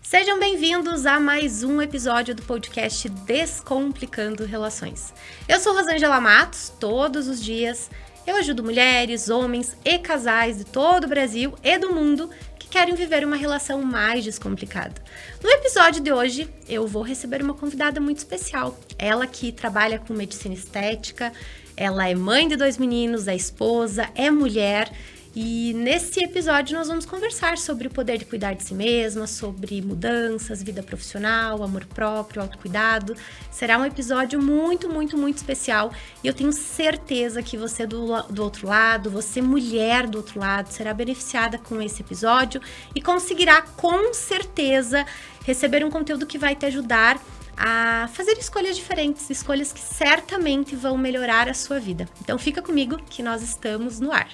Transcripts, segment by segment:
Sejam bem-vindos a mais um episódio do podcast Descomplicando Relações. Eu sou Rosângela Matos, todos os dias eu ajudo mulheres, homens e casais de todo o Brasil e do mundo que querem viver uma relação mais descomplicada. No episódio de hoje, eu vou receber uma convidada muito especial. Ela que trabalha com medicina estética, ela é mãe de 2 meninos, é esposa, é mulher. E nesse episódio nós vamos conversar sobre o poder de cuidar de si mesma, sobre mudanças, vida profissional, amor próprio, autocuidado. Será um episódio muito especial e eu tenho certeza que você do outro lado, você mulher do outro lado, será beneficiada com esse episódio e conseguirá com certeza receber um conteúdo que vai te ajudar a fazer escolhas diferentes, escolhas que certamente vão melhorar a sua vida. Então fica comigo que nós estamos no ar.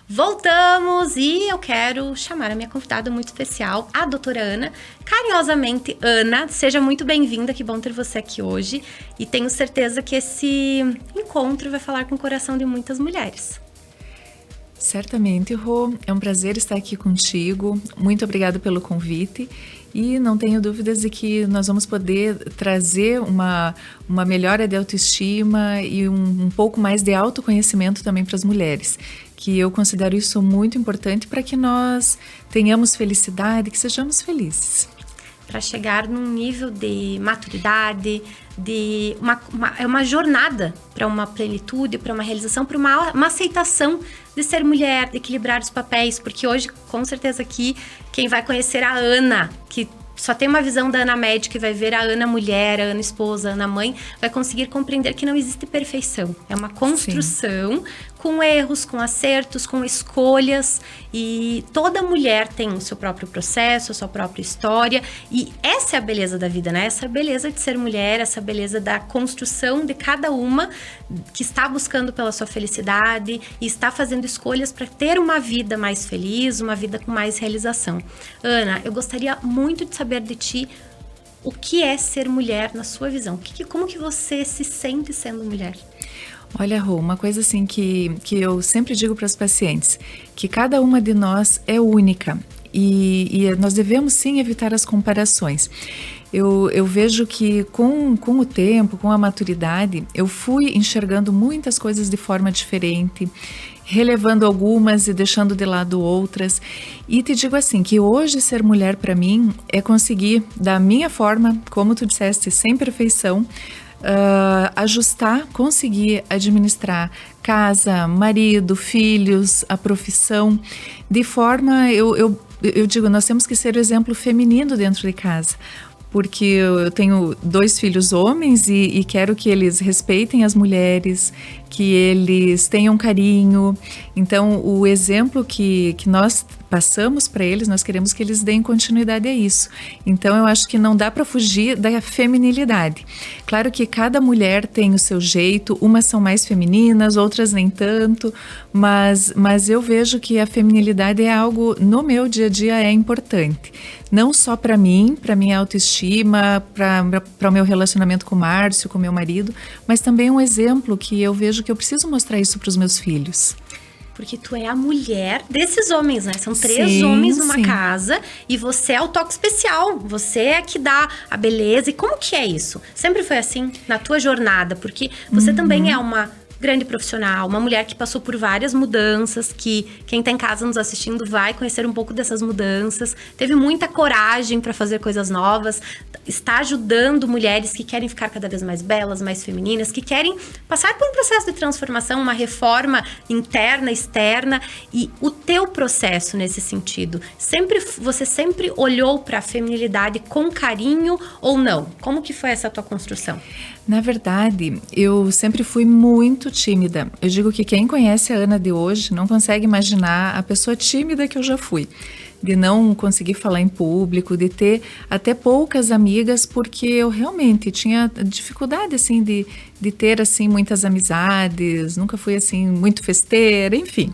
Voltamos e eu quero chamar a minha convidada muito especial, a doutora Ana, carinhosamente Ana. Seja muito bem-vinda, que bom ter você aqui hoje. E tenho certeza que esse encontro vai falar com o coração de muitas mulheres. Certamente, Rô, é um prazer estar aqui contigo. Muito obrigada pelo convite. E não tenho dúvidas de que nós vamos poder trazer uma melhora de autoestima e um pouco mais de autoconhecimento também para as mulheres, que eu considero isso muito importante para que nós tenhamos felicidade, que sejamos felizes. Para chegar num nível de maturidade, de uma jornada para uma plenitude, para uma realização, para uma aceitação de ser mulher, de equilibrar os papéis, porque hoje, com certeza aqui, quem vai conhecer a Ana, que só tem uma visão da Ana médica e vai ver a Ana mulher, a Ana esposa, a Ana mãe, vai conseguir compreender que não existe perfeição. É uma construção. Sim. Com erros, com acertos, com escolhas, e toda mulher tem o seu próprio processo, a sua própria história, e essa é a beleza da vida, né? Essa é a beleza de ser mulher, essa beleza da construção de cada uma que está buscando pela sua felicidade e está fazendo escolhas para ter uma vida mais feliz, uma vida com mais realização. Ana, eu gostaria muito de saber de ti o que é ser mulher na sua visão. Como que você se sente sendo mulher? Olha, Rô, uma coisa assim que eu sempre digo para as pacientes, que cada uma de nós é única e nós devemos sim evitar as comparações. Eu vejo que com o tempo, com a maturidade, eu fui enxergando muitas coisas de forma diferente, relevando algumas e deixando de lado outras. E te digo assim, que hoje ser mulher para mim é conseguir, da minha forma, como tu disseste, sem perfeição, ajustar, conseguir administrar casa, marido, filhos, a profissão, de forma, eu digo, nós temos que ser o exemplo feminino dentro de casa, porque eu tenho 2 filhos homens e quero que eles respeitem as mulheres, que eles tenham carinho. Então, o exemplo que nós passamos para eles, nós queremos que eles deem continuidade a isso. Então, eu acho que não dá para fugir da feminilidade. Claro que cada mulher tem o seu jeito, umas são mais femininas, outras nem tanto, mas eu vejo que a feminilidade é algo, no meu dia a dia, é importante. Não só para mim, para minha autoestima, para o meu relacionamento com o Márcio, com o meu marido, mas também um exemplo que eu vejo que eu preciso mostrar isso para os meus filhos. Porque tu é a mulher desses homens, né? São 3 homens numa casa e você é o toque especial. Você é que dá a beleza. E como que é isso? Sempre foi assim na tua jornada? Porque você também é uma grande profissional, uma mulher que passou por várias mudanças, que quem tá em casa nos assistindo vai conhecer um pouco dessas mudanças, teve muita coragem para fazer coisas novas, está ajudando mulheres que querem ficar cada vez mais belas, mais femininas, que querem passar por um processo de transformação, uma reforma interna, externa, e o teu processo nesse sentido, você sempre olhou para a feminilidade com carinho ou não? Como que foi essa tua construção? Na verdade, eu sempre fui muito tímida. Eu digo que quem conhece a Ana de hoje não consegue imaginar a pessoa tímida que eu já fui. De não conseguir falar em público, de ter até poucas amigas, porque eu realmente tinha dificuldade, assim, de ter, assim, muitas amizades, nunca fui, assim, muito festeira, enfim.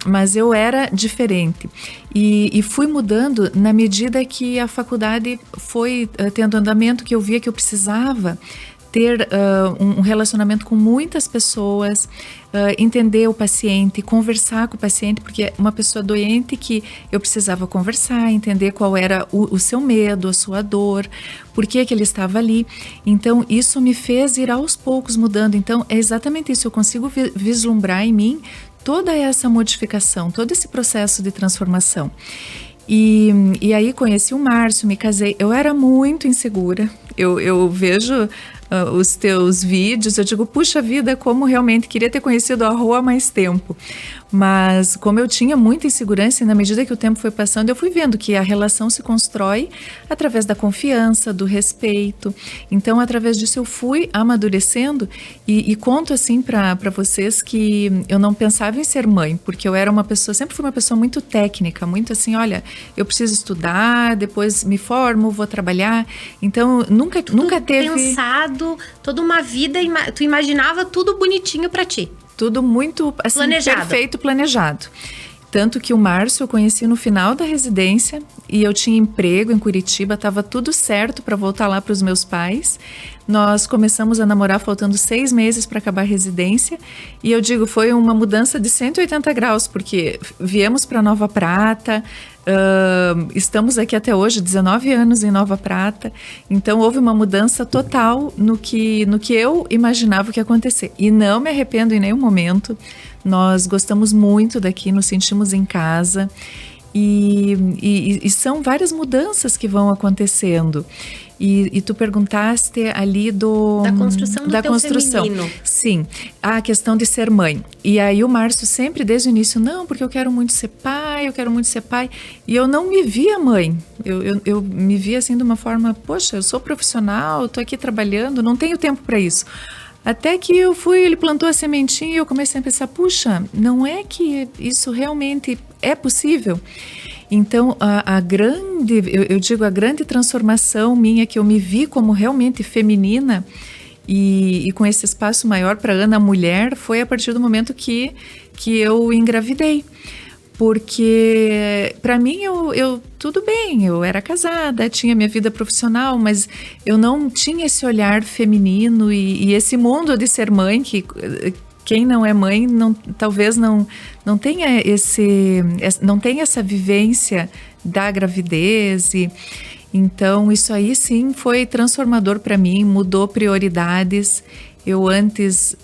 Mas eu era diferente e fui mudando na medida que a faculdade foi tendo andamento, que eu via que eu precisava ter um relacionamento com muitas pessoas, entender o paciente, conversar com o paciente, porque é uma pessoa doente que eu precisava conversar, entender qual era o seu medo, a sua dor, por que ele estava ali. Então, isso me fez ir aos poucos mudando. Então, é exatamente isso, eu consigo vislumbrar em mim toda essa modificação, todo esse processo de transformação. E aí conheci o Márcio, me casei. Eu era muito insegura. Eu vejo os teus vídeos, eu digo, puxa vida, como realmente queria ter conhecido a Rô há mais tempo. Mas como eu tinha muita insegurança, e na medida que o tempo foi passando, eu fui vendo que a relação se constrói através da confiança, do respeito. Então, através disso, eu fui amadurecendo e conto assim para vocês que eu não pensava em ser mãe, porque eu era uma pessoa, sempre fui uma pessoa muito técnica, muito assim, olha, eu preciso estudar, depois me formo, vou trabalhar. Então, nunca teve... pensado, toda uma vida, tu imaginava tudo bonitinho para ti. Tudo muito assim, perfeito, planejado. Tanto que o Márcio eu conheci no final da residência e eu tinha emprego em Curitiba, estava tudo certo para voltar lá para os meus pais. Nós começamos a namorar faltando 6 meses para acabar a residência e eu digo, foi uma mudança de 180 graus, porque viemos para Nova Prata, estamos aqui até hoje, 19 anos em Nova Prata, então houve uma mudança total no que eu imaginava que ia acontecer. E não me arrependo em nenhum momento, nós gostamos muito daqui, nos sentimos em casa. E são várias mudanças que vão acontecendo. E tu perguntaste ali da construção do teu feminino. Sim, a questão de ser mãe. E aí o Márcio sempre, desde o início, não, porque eu quero muito ser pai, eu quero muito ser pai. E eu não me via mãe. Eu me via assim de uma forma, poxa, eu sou profissional, estou aqui trabalhando, não tenho tempo para isso. Até que ele plantou a sementinha e eu comecei a pensar, puxa, não é que isso realmente é possível? Então, a grande transformação minha, que eu me vi como realmente feminina e com esse espaço maior para Ana mulher, foi a partir do momento que eu engravidei. Porque para mim eu tudo bem, eu era casada, tinha minha vida profissional, mas eu não tinha esse olhar feminino e esse mundo de ser mãe, que quem não é mãe talvez não tenha não tenha essa vivência da gravidez. Então isso aí sim foi transformador para mim, mudou prioridades. Eu antes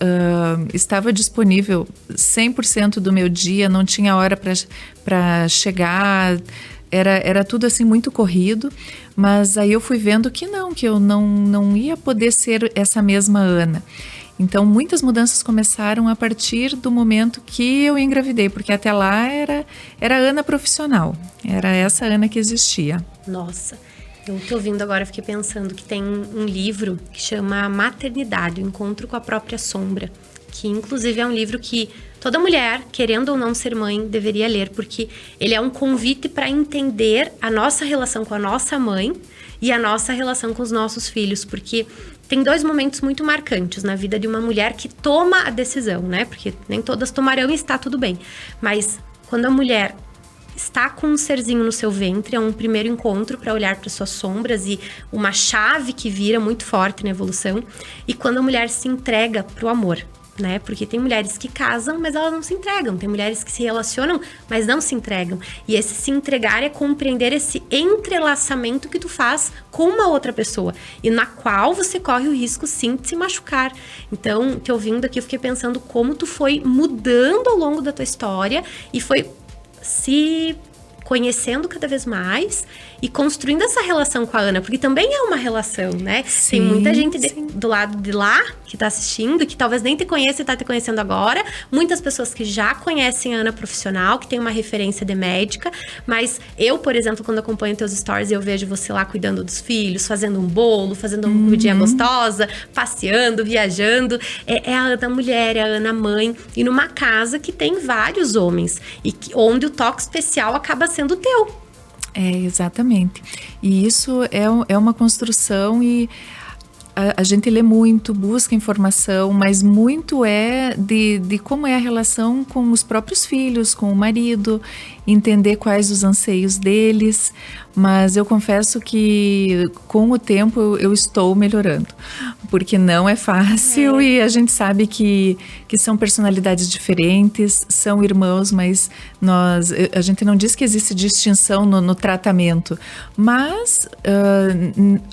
estava disponível 100% do meu dia, não tinha hora para chegar, era tudo assim muito corrido, mas aí eu fui vendo que eu não ia poder ser essa mesma Ana. Então muitas mudanças começaram a partir do momento que eu engravidei, porque até lá era Ana profissional, era essa Ana que existia. Nossa, eu tô ouvindo agora, fiquei pensando que tem um livro que chama Maternidade, o Encontro com a Própria Sombra, que inclusive é um livro que toda mulher, querendo ou não ser mãe, deveria ler, porque ele é um convite para entender a nossa relação com a nossa mãe e a nossa relação com os nossos filhos, porque tem 2 momentos muito marcantes na vida de uma mulher que toma a decisão, né? Porque nem todas tomarão e está tudo bem, mas quando a mulher está com um serzinho no seu ventre, é um primeiro encontro para olhar para suas sombras e uma chave que vira muito forte na evolução. E quando a mulher se entrega para o amor, né? Porque tem mulheres que casam, mas elas não se entregam. Tem mulheres que se relacionam, mas não se entregam. E esse se entregar é compreender esse entrelaçamento que tu faz com uma outra pessoa e na qual você corre o risco, sim, de se machucar. Então, te ouvindo aqui, eu fiquei pensando como tu foi mudando ao longo da tua história e foi se conhecendo cada vez mais e construindo essa relação com a Ana, porque também é uma relação, né? Sim, tem muita gente do lado de lá que tá assistindo, que talvez nem te conheça e tá te conhecendo agora. Muitas pessoas que já conhecem a Ana profissional, que tem uma referência de médica, mas eu, por exemplo, quando acompanho teus stories, eu vejo você lá cuidando dos filhos, fazendo um bolo, fazendo uma comidinha gostosa, passeando, viajando. É a Ana mulher, é a Ana mãe, e numa casa que tem vários homens, e onde o toque especial acaba sendo teu. Exatamente. E isso é uma construção e a gente lê muito, busca informação, mas muito é de como é a relação com os próprios filhos, com o marido, entender quais os anseios deles. Mas eu confesso que com o tempo eu estou melhorando, porque não é fácil e a gente sabe que são personalidades diferentes, são irmãos, mas a gente não diz que existe distinção no tratamento, mas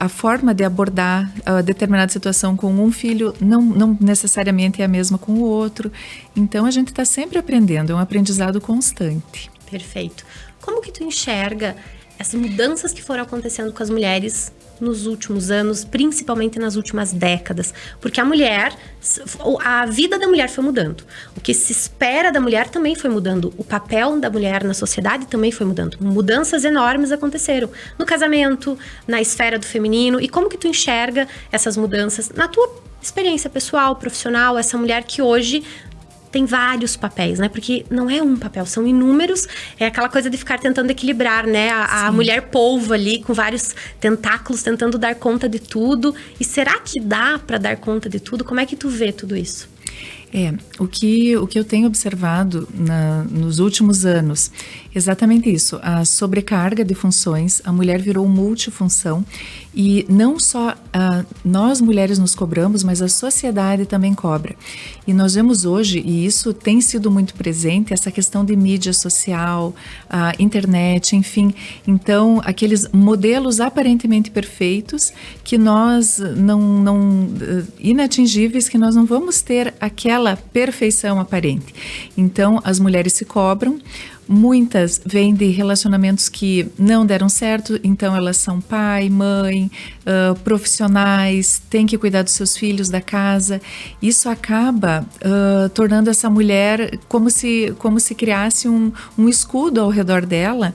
a forma de abordar a determinada situação com um filho não necessariamente é a mesma com o outro. Então a gente está sempre aprendendo, é um aprendizado constante. Perfeito. Como que tu enxerga essas mudanças que foram acontecendo com as mulheres nos últimos anos, principalmente nas últimas décadas? Porque a vida da mulher foi mudando. O que se espera da mulher também foi mudando. O papel da mulher na sociedade também foi mudando. Mudanças enormes aconteceram no casamento, na esfera do feminino. E como que tu enxerga essas mudanças na tua experiência pessoal, profissional, essa mulher que hoje tem vários papéis, né? Porque não é um papel, são inúmeros. É aquela coisa de ficar tentando equilibrar, né? A mulher polvo ali, com vários tentáculos, tentando dar conta de tudo. E será que dá para dar conta de tudo? Como é que tu vê tudo isso? O que eu tenho observado nos últimos anos, exatamente isso, a sobrecarga de funções, a mulher virou multifunção e não só nós mulheres nos cobramos, mas a sociedade também cobra. E nós vemos hoje, e isso tem sido muito presente, essa questão de mídia social, a internet, enfim. Então, aqueles modelos aparentemente perfeitos que nós inatingíveis, que nós não vamos ter aquela perfeição aparente. Então, as mulheres se cobram, muitas vêm de relacionamentos que não deram certo, então elas são pai, mãe, profissionais, têm que cuidar dos seus filhos, da casa. Isso acaba tornando essa mulher como se criasse um escudo ao redor dela,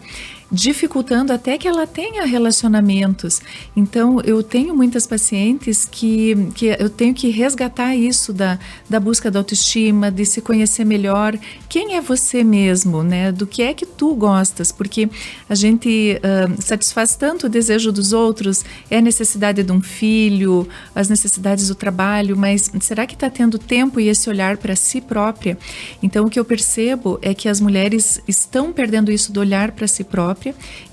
dificultando até que ela tenha relacionamentos. Então, eu tenho muitas pacientes que eu tenho que resgatar isso da busca da autoestima, de se conhecer melhor. Quem é você mesmo, né? Do que é que tu gostas? Porque a gente satisfaz tanto o desejo dos outros, é a necessidade de um filho, as necessidades do trabalho, mas será que está tendo tempo e esse olhar para si própria? Então, o que eu percebo é que as mulheres estão perdendo isso do olhar para si própria,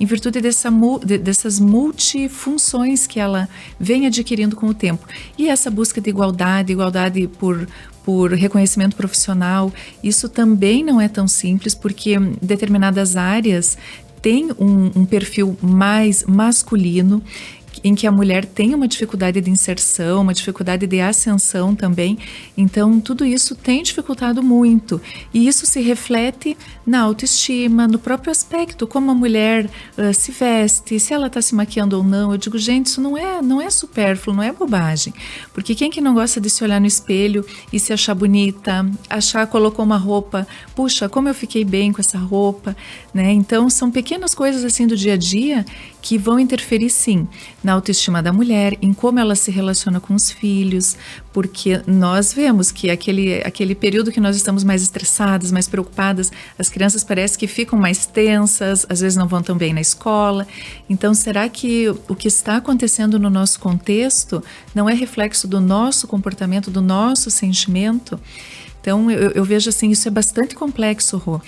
em virtude dessas multifunções que ela vem adquirindo com o tempo. E essa busca de igualdade por reconhecimento profissional, isso também não é tão simples, porque determinadas áreas têm um perfil mais masculino, em que a mulher tem uma dificuldade de inserção, uma dificuldade de ascensão também. Então, tudo isso tem dificultado muito. E isso se reflete na autoestima, no próprio aspecto, como a mulher se veste, se ela está se maquiando ou não. Eu digo, gente, isso não é supérfluo, não é bobagem. Porque quem que não gosta de se olhar no espelho e se achar bonita, colocou uma roupa, puxa, como eu fiquei bem com essa roupa, né? Então, são pequenas coisas assim do dia a dia que vão interferir, sim, na autoestima da mulher, em como ela se relaciona com os filhos, porque nós vemos que aquele período que nós estamos mais estressadas, mais preocupadas, as crianças parecem que ficam mais tensas, às vezes não vão tão bem na escola. Então, será que o que está acontecendo no nosso contexto não é reflexo do nosso comportamento, do nosso sentimento? Então, eu vejo assim, isso é bastante complexo, Rô,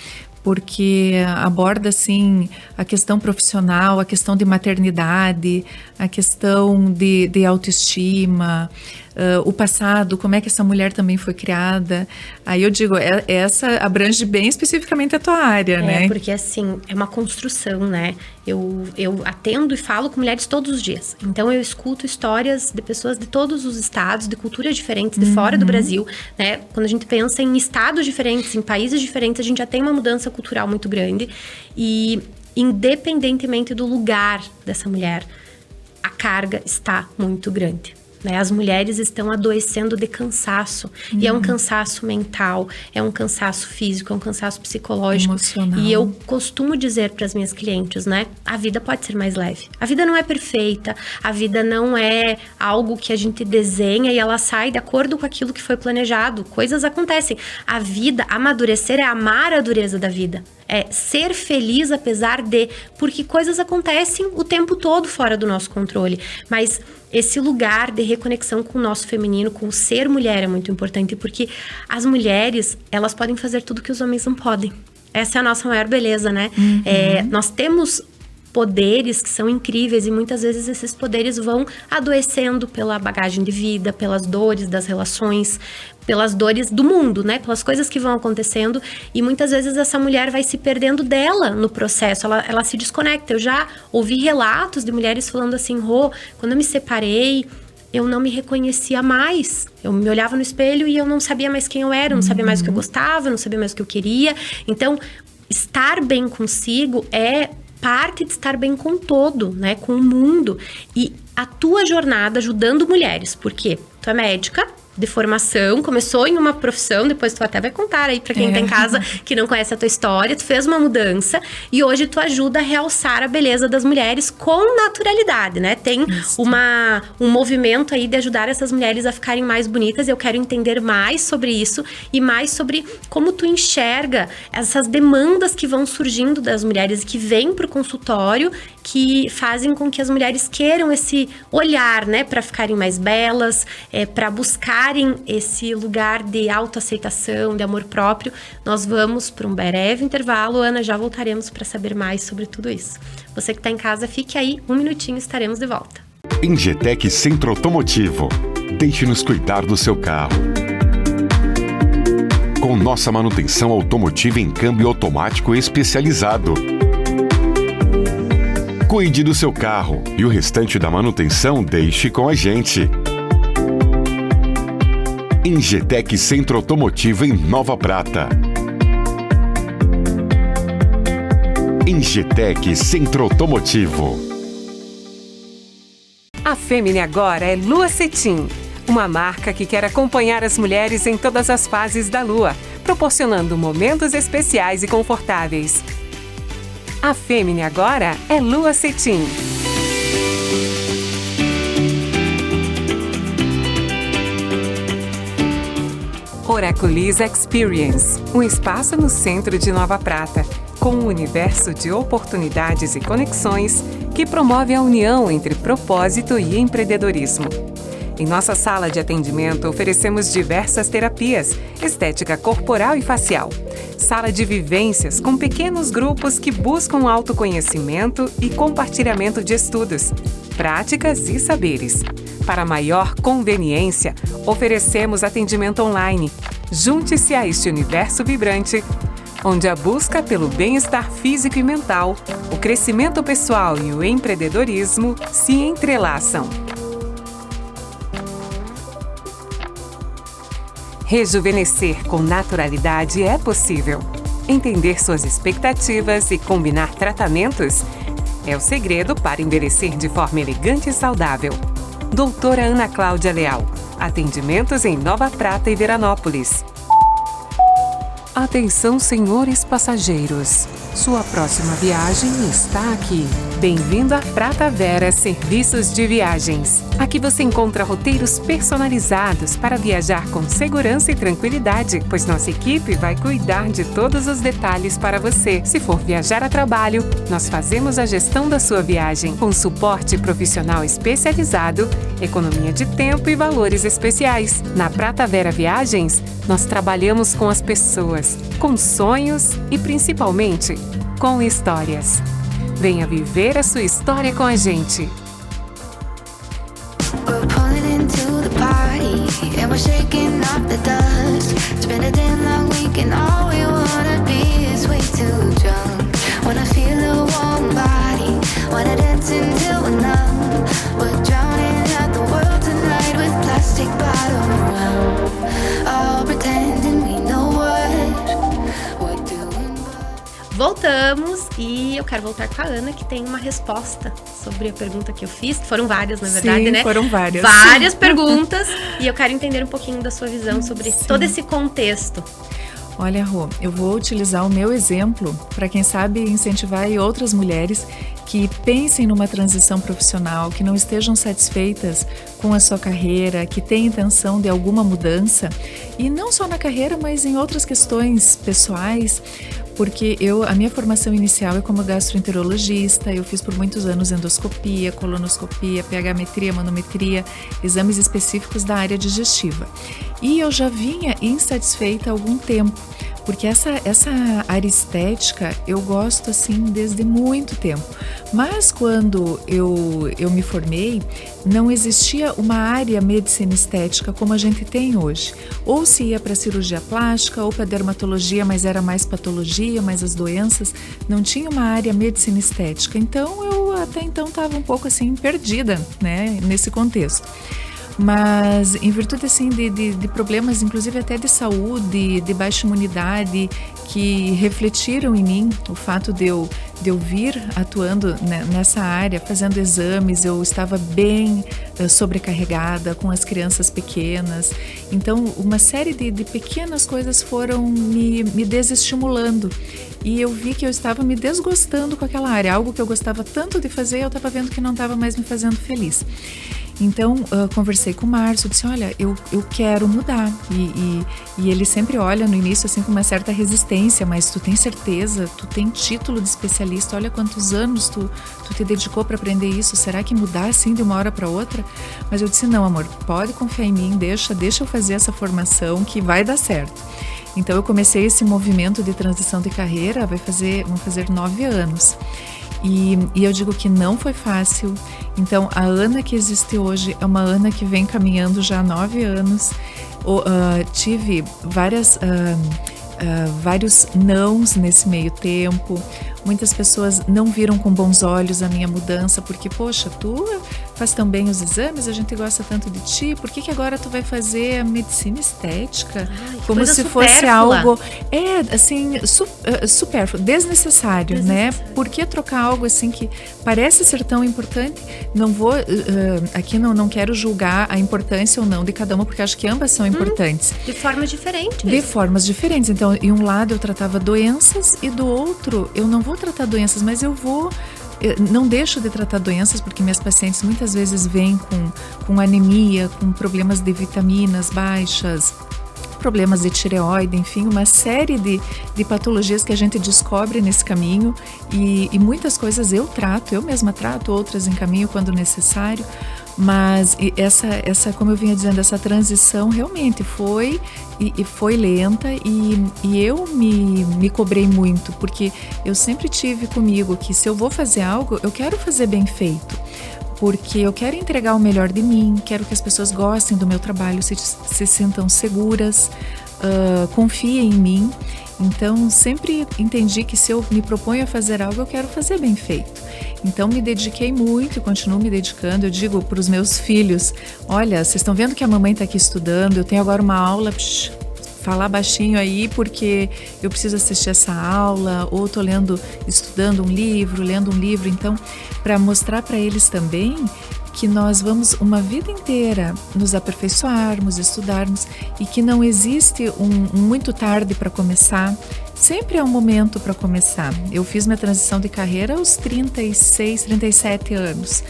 porque aborda assim a questão profissional, a questão de maternidade, a questão de autoestima, o passado, como é que essa mulher também foi criada. Aí eu digo, essa abrange bem especificamente a tua área, né? Porque assim, é uma construção, né? Eu atendo e falo com mulheres todos os dias. Então eu escuto histórias de pessoas de todos os estados, de culturas diferentes, de fora do Brasil, né? Quando a gente pensa em estados diferentes, em países diferentes, a gente já tem uma mudança cultural muito grande. E independentemente do lugar dessa mulher, a carga está muito grande. Né? As mulheres estão adoecendo de cansaço. E é um cansaço mental, é um cansaço físico, é um cansaço psicológico. Emocional. E eu costumo dizer para as minhas clientes, né? A vida pode ser mais leve. A vida não é perfeita, a vida não é algo que a gente desenha e ela sai de acordo com aquilo que foi planejado. Coisas acontecem. A vida, amadurecer é amar a dureza da vida. ser feliz apesar de, porque coisas acontecem o tempo todo fora do nosso controle, mas esse lugar de reconexão com o nosso feminino, com o ser mulher é muito importante, porque as mulheres, elas podem fazer tudo que os homens não podem. Essa é a nossa maior beleza, né? Nós temos poderes que são incríveis e muitas vezes esses poderes vão adoecendo pela bagagem de vida, pelas dores das relações, pelas dores do mundo, né? Pelas coisas que vão acontecendo e muitas vezes essa mulher vai se perdendo dela no processo, ela se desconecta. Eu já ouvi relatos de mulheres falando assim, Rô, quando eu me separei, eu não me reconhecia mais. Eu me olhava no espelho e eu não sabia mais quem eu era, eu não sabia mais o que eu gostava, eu não sabia mais o que eu queria. Então, estar bem consigo é parte de estar bem com o todo, né? Com o mundo. E a tua jornada ajudando mulheres, porque tu é médica de formação, começou em uma profissão, depois tu até vai contar aí pra quem tá em casa que não conhece a tua história, tu fez uma mudança e hoje tu ajuda a realçar a beleza das mulheres com naturalidade, né? Tem um movimento aí de ajudar essas mulheres a ficarem mais bonitas. Eu quero entender mais sobre isso e mais sobre como tu enxerga essas demandas que vão surgindo das mulheres e que vêm pro consultório, que fazem com que as mulheres queiram esse olhar, né, para ficarem mais belas, para buscarem esse lugar de autoaceitação, de amor próprio. Nós vamos para um breve intervalo, Ana, já voltaremos para saber mais sobre tudo isso. Você que está em casa, fique aí, um minutinho, estaremos de volta. Ingetec Centro Automotivo. Deixe-nos cuidar do seu carro. Com nossa manutenção automotiva em câmbio automático especializado. Cuide do seu carro e o restante da manutenção deixe com a gente. Ingetec Centro Automotivo em Nova Prata. Ingetec Centro Automotivo. A Femini agora é Lua Cetim, uma marca que quer acompanhar as mulheres em todas as fases da lua, proporcionando momentos especiais e confortáveis. A Femini agora é Lua Cetim. Oraculis Experience, um espaço no centro de Nova Prata, com um universo de oportunidades e conexões que promove a união entre propósito e empreendedorismo. Em nossa sala de atendimento, oferecemos diversas terapias, estética corporal e facial. Sala de vivências com pequenos grupos que buscam autoconhecimento e compartilhamento de estudos, práticas e saberes. Para maior conveniência, oferecemos atendimento online. Junte-se a este universo vibrante, onde a busca pelo bem-estar físico e mental, o crescimento pessoal e o empreendedorismo se entrelaçam. Rejuvenescer com naturalidade é possível. Entender suas expectativas e combinar tratamentos é o segredo para envelhecer de forma elegante e saudável. Doutora Ana Cláudia Leal. Atendimentos em Nova Prata e Veranópolis. Atenção, senhores passageiros. Sua próxima viagem está aqui. Bem-vindo a Prata Vera Serviços de Viagens. Aqui você encontra roteiros personalizados para viajar com segurança e tranquilidade, pois nossa equipe vai cuidar de todos os detalhes para você. Se for viajar a trabalho, nós fazemos a gestão da sua viagem com suporte profissional especializado, economia de tempo e valores especiais. Na Prata Vera Viagens, nós trabalhamos com as pessoas, com sonhos e principalmente com histórias. Venha viver a sua história com a gente. We're pulling into the party and we're shaking off the dust. It's been a damn long week and all we wanna be is way too drunk. Wanna feel a warm body, wanna dance until we're numb. We're drowning out the world tonight with plastic bottle rum. All pretending we know what we're doing. Voltamos e eu quero voltar com a Ana, que tem uma resposta sobre a pergunta que eu fiz. Foram várias, na verdade, Sim, né? foram várias. Várias perguntas. E eu quero entender um pouquinho da sua visão sobre todo esse contexto. Olha, Rô, eu vou utilizar o meu exemplo para, quem sabe, incentivar aí outras mulheres que pensem numa transição profissional, que não estejam satisfeitas com a sua carreira, que têm intenção de alguma mudança, e não só na carreira, mas em outras questões pessoais, porque a minha formação inicial é como gastroenterologista, eu fiz por muitos anos endoscopia, colonoscopia, pH-metria, manometria, exames específicos da área digestiva. E eu já vinha insatisfeita há algum tempo, porque essa área estética eu gosto assim desde muito tempo. Mas quando eu me formei, não existia uma área medicina estética como a gente tem hoje. Ou se ia para cirurgia plástica ou para dermatologia, mas era mais patologia, mais as doenças, não tinha uma área medicina estética. Então eu até então estava um pouco assim perdida, né, nesse contexto. Mas em virtude assim de problemas, inclusive até de saúde, de baixa imunidade, que refletiram em mim, o fato de eu vir atuando nessa área, fazendo exames, eu estava bem sobrecarregada com as crianças pequenas. Então, uma série de pequenas coisas foram me desestimulando. E eu vi que eu estava me desgostando com aquela área, algo que eu gostava tanto de fazer, eu estava vendo que não estava mais me fazendo feliz. Então, conversei com o Márcio, disse, olha, eu quero mudar. E ele sempre olha no início assim com uma certa resistência, mas tu tem certeza? Tu tem título de especialista? Olha quantos anos tu te dedicou para aprender isso. Será que mudar assim de uma hora para outra? Mas eu disse, não, amor, pode confiar em mim, deixa eu fazer essa formação que vai dar certo. Então, eu comecei esse movimento de transição de carreira, vão fazer 9 anos. E eu digo que não foi fácil. Então, a Ana que existe hoje é uma Ana que vem caminhando já há 9 anos. Tive vários nãos nesse meio tempo. Muitas pessoas não viram com bons olhos a minha mudança, porque, poxa, tu faz tão bem os exames, a gente gosta tanto de ti, por que agora tu vai fazer a medicina estética? Como se fosse algo, assim, supérfluo, desnecessário, né? Por que trocar algo assim que parece ser tão importante? Não vou, aqui não quero julgar a importância ou não de cada uma, porque acho que ambas são importantes. De formas diferentes. De formas diferentes. Então, em um lado eu tratava doenças e do outro eu não vou tratar doenças, mas eu não deixo de tratar doenças, porque minhas pacientes muitas vezes vêm com anemia, com problemas de vitaminas baixas, problemas de tireoide, enfim, uma série de patologias que a gente descobre nesse caminho e muitas coisas eu mesma trato, outras encaminho quando necessário. Mas essa, como eu vinha dizendo, essa transição realmente foi lenta e eu me cobrei muito, porque eu sempre tive comigo que se eu vou fazer algo, eu quero fazer bem feito, porque eu quero entregar o melhor de mim, quero que as pessoas gostem do meu trabalho, se sintam seguras, confiem em mim. Então, sempre entendi que se eu me proponho a fazer algo, eu quero fazer bem feito. Então, me dediquei muito e continuo me dedicando. Eu digo para os meus filhos, olha, vocês estão vendo que a mamãe está aqui estudando, eu tenho agora uma aula, falar baixinho aí, porque eu preciso assistir essa aula, ou estou lendo um livro. Então, para mostrar para eles também que nós vamos uma vida inteira nos aperfeiçoarmos, estudarmos, e que não existe um muito tarde para começar, sempre é um momento para começar. Eu fiz minha transição de carreira aos 36, 37 anos.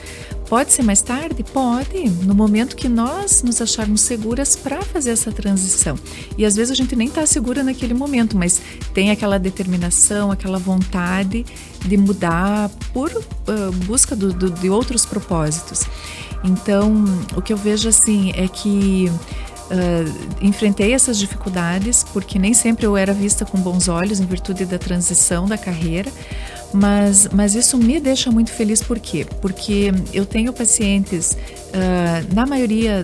Pode ser mais tarde? Pode, no momento que nós nos acharmos seguras para fazer essa transição. E às vezes a gente nem está segura naquele momento, mas tem aquela determinação, aquela vontade de mudar por busca de outros propósitos. Então, o que eu vejo assim é que enfrentei essas dificuldades, porque nem sempre eu era vista com bons olhos em virtude da transição da carreira, mas isso me deixa muito feliz. Por quê? Porque eu tenho pacientes, na maioria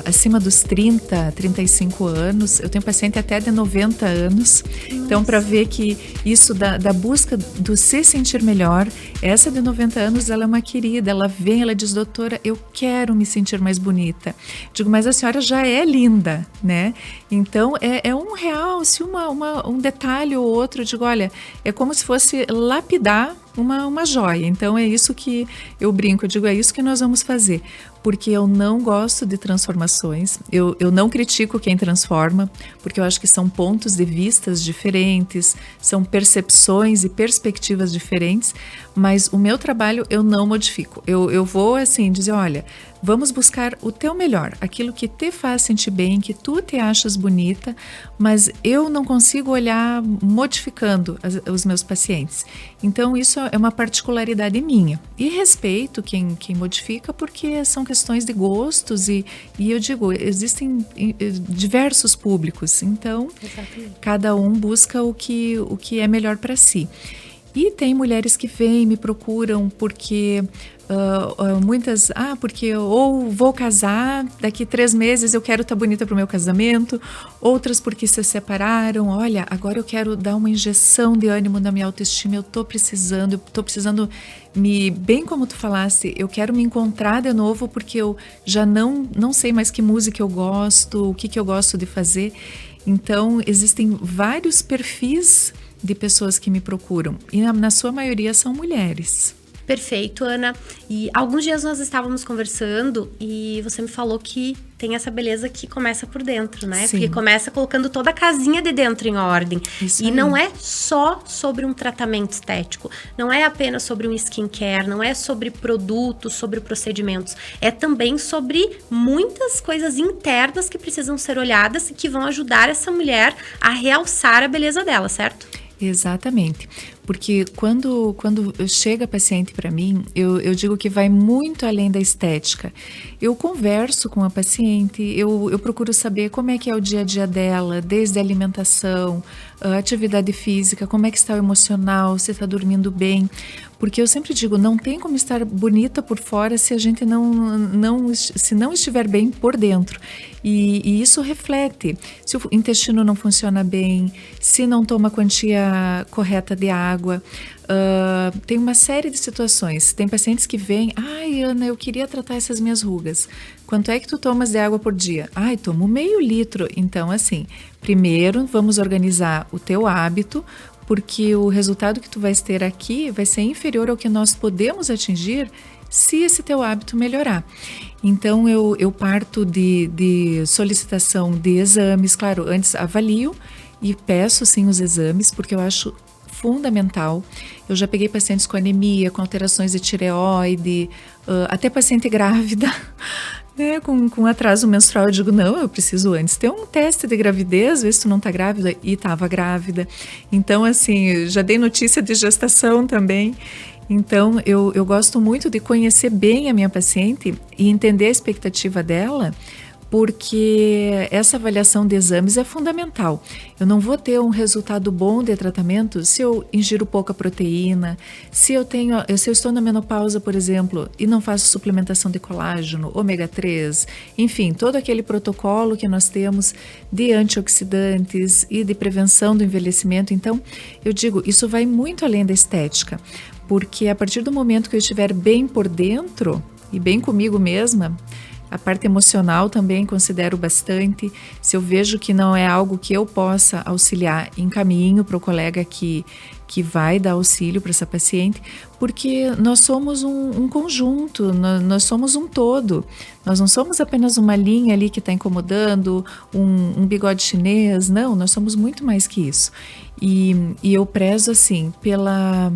acima dos 30, 35 anos, eu tenho paciente até de 90 anos. Nossa. Então, para ver que isso da busca do se sentir melhor, essa de 90 anos, ela é uma querida, ela vem, ela diz, doutora, eu quero me sentir mais bonita. Digo, mas a senhora já é linda, né? Então, é um realce, um detalhe ou outro. Eu digo, olha, é como se fosse lapidar uma joia. Então, é isso que eu brinco, eu digo, é isso que nós vamos fazer. porque eu não gosto de transformações, eu não critico quem transforma, porque eu acho que são pontos de vistas diferentes, são percepções e perspectivas diferentes, mas o meu trabalho eu não modifico. Eu vou assim dizer, olha, vamos buscar o teu melhor, aquilo que te faz sentir bem, que tu te achas bonita, mas eu não consigo olhar modificando os meus pacientes. Então isso é uma particularidade minha. E respeito quem modifica, porque são questões de gostos e eu digo, existem diversos públicos, então cada um busca o que é melhor para si. E tem mulheres que vêm, me procuram porque muitas, porque ou vou casar, daqui 3 meses eu quero estar bonita para o meu casamento, outras porque se separaram, olha, agora eu quero dar uma injeção de ânimo na minha autoestima, eu estou precisando bem como tu falaste, eu quero me encontrar de novo porque eu já não sei mais que música eu gosto, o que eu gosto de fazer. Então existem vários perfis de pessoas que me procuram e na sua maioria são mulheres. Perfeito, Ana. E alguns dias nós estávamos conversando e você me falou que tem essa beleza que começa por dentro, né? Sim. Porque começa colocando toda a casinha de dentro em ordem. Isso e aí. não é só sobre um tratamento estético, não é apenas sobre um skincare, não é sobre produtos, sobre procedimentos. É também sobre muitas coisas internas que precisam ser olhadas e que vão ajudar essa mulher a realçar a beleza dela, certo? Exatamente, porque quando chega paciente para mim, eu digo que vai muito além da estética. Eu converso com a paciente, eu procuro saber como é que é o dia a dia dela, desde a alimentação, a atividade física, como é que está o emocional, se está dormindo bem. Porque eu sempre digo, não tem como estar bonita por fora se a gente se não estiver bem por dentro. E isso reflete se o intestino não funciona bem, se não toma a quantia correta de água. Tem uma série de situações. Tem pacientes que vêm, Ana, eu queria tratar essas minhas rugas. Quanto é que tu tomas de água por dia? Tomo meio litro. Então, assim, primeiro vamos organizar o teu hábito, porque o resultado que tu vais ter aqui vai ser inferior ao que nós podemos atingir se esse teu hábito melhorar. Então, eu parto de solicitação de exames, claro, antes avalio e peço sim os exames, porque eu acho fundamental. Eu já peguei pacientes com anemia, com alterações de tireoide, até paciente grávida, né, com atraso menstrual. Eu digo, não, eu preciso antes ter um teste de gravidez, ver se tu não tá grávida, e estava grávida. Então, assim, já dei notícia de gestação também. Então, eu gosto muito de conhecer bem a minha paciente e entender a expectativa dela, porque essa avaliação de exames é fundamental. Eu não vou ter um resultado bom de tratamento se eu ingiro pouca proteína, se eu estou na menopausa, por exemplo, e não faço suplementação de colágeno, ômega 3, enfim, todo aquele protocolo que nós temos de antioxidantes e de prevenção do envelhecimento. Então, eu digo, isso vai muito além da estética, porque a partir do momento que eu estiver bem por dentro e bem comigo mesma, a parte emocional também considero bastante. Se eu vejo que não é algo que eu possa auxiliar, encaminho para o colega que vai dar auxílio para essa paciente, porque nós somos um conjunto, nós somos um todo. Nós não somos apenas uma linha ali que está incomodando, um bigode chinês, não, nós somos muito mais que isso. E eu prezo, assim, pela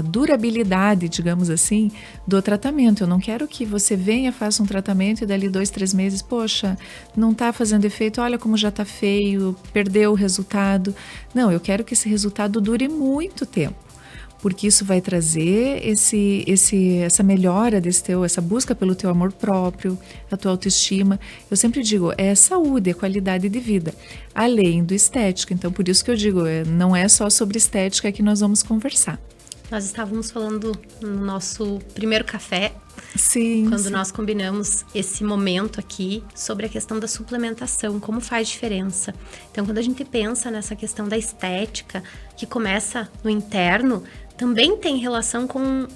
durabilidade, digamos assim, do tratamento. Eu não quero que você venha, faça um tratamento e dali 2, 3 meses, poxa, não está fazendo efeito, olha como já está feio, perdeu o resultado. Não, eu quero que esse resultado dure muito tempo, porque isso vai trazer essa melhora essa busca pelo teu amor próprio, a tua autoestima. Eu sempre digo, é saúde, é qualidade de vida, além do estético. Então, por isso que eu digo, não é só sobre estética que nós vamos conversar. Nós estávamos falando no nosso primeiro café, sim, quando sim. nós combinamos esse momento aqui sobre a questão da suplementação, como faz diferença. Então, quando a gente pensa nessa questão da estética, que começa no interno, também tem relação com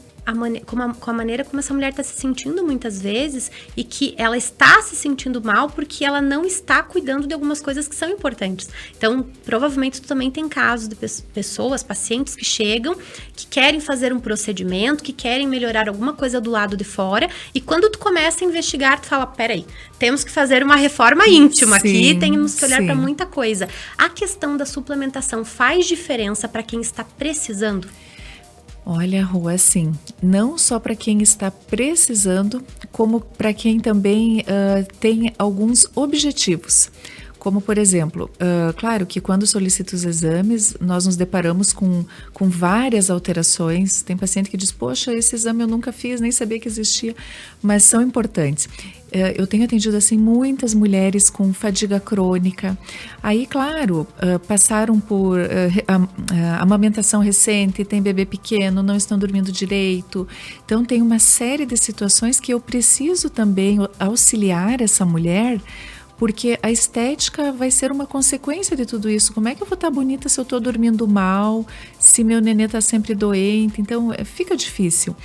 com a maneira como essa mulher está se sentindo muitas vezes, e que ela está se sentindo mal porque ela não está cuidando de algumas coisas que são importantes. Então, provavelmente tu também tem casos de pessoas, pacientes que chegam, que querem fazer um procedimento, que querem melhorar alguma coisa do lado de fora, e quando tu começa a investigar, tu fala, peraí, temos que fazer uma reforma íntima aqui, temos que olhar para muita coisa. A questão da suplementação faz diferença para quem está precisando? Olha, Rô, assim, não só para quem está precisando, como para quem também tem alguns objetivos. Como, por exemplo, claro que quando solicita os exames, nós nos deparamos com várias alterações. Tem paciente que diz, poxa, esse exame eu nunca fiz, nem sabia que existia, mas são importantes. Eu tenho atendido, assim, muitas mulheres com fadiga crônica. Aí, claro, passaram por amamentação recente, tem bebê pequeno, não estão dormindo direito. Então, tem uma série de situações que eu preciso também auxiliar essa mulher, porque a estética vai ser uma consequência de tudo isso. Como é que eu vou estar bonita se eu estou dormindo mal, se meu nenê está sempre doente? Então, fica difícil.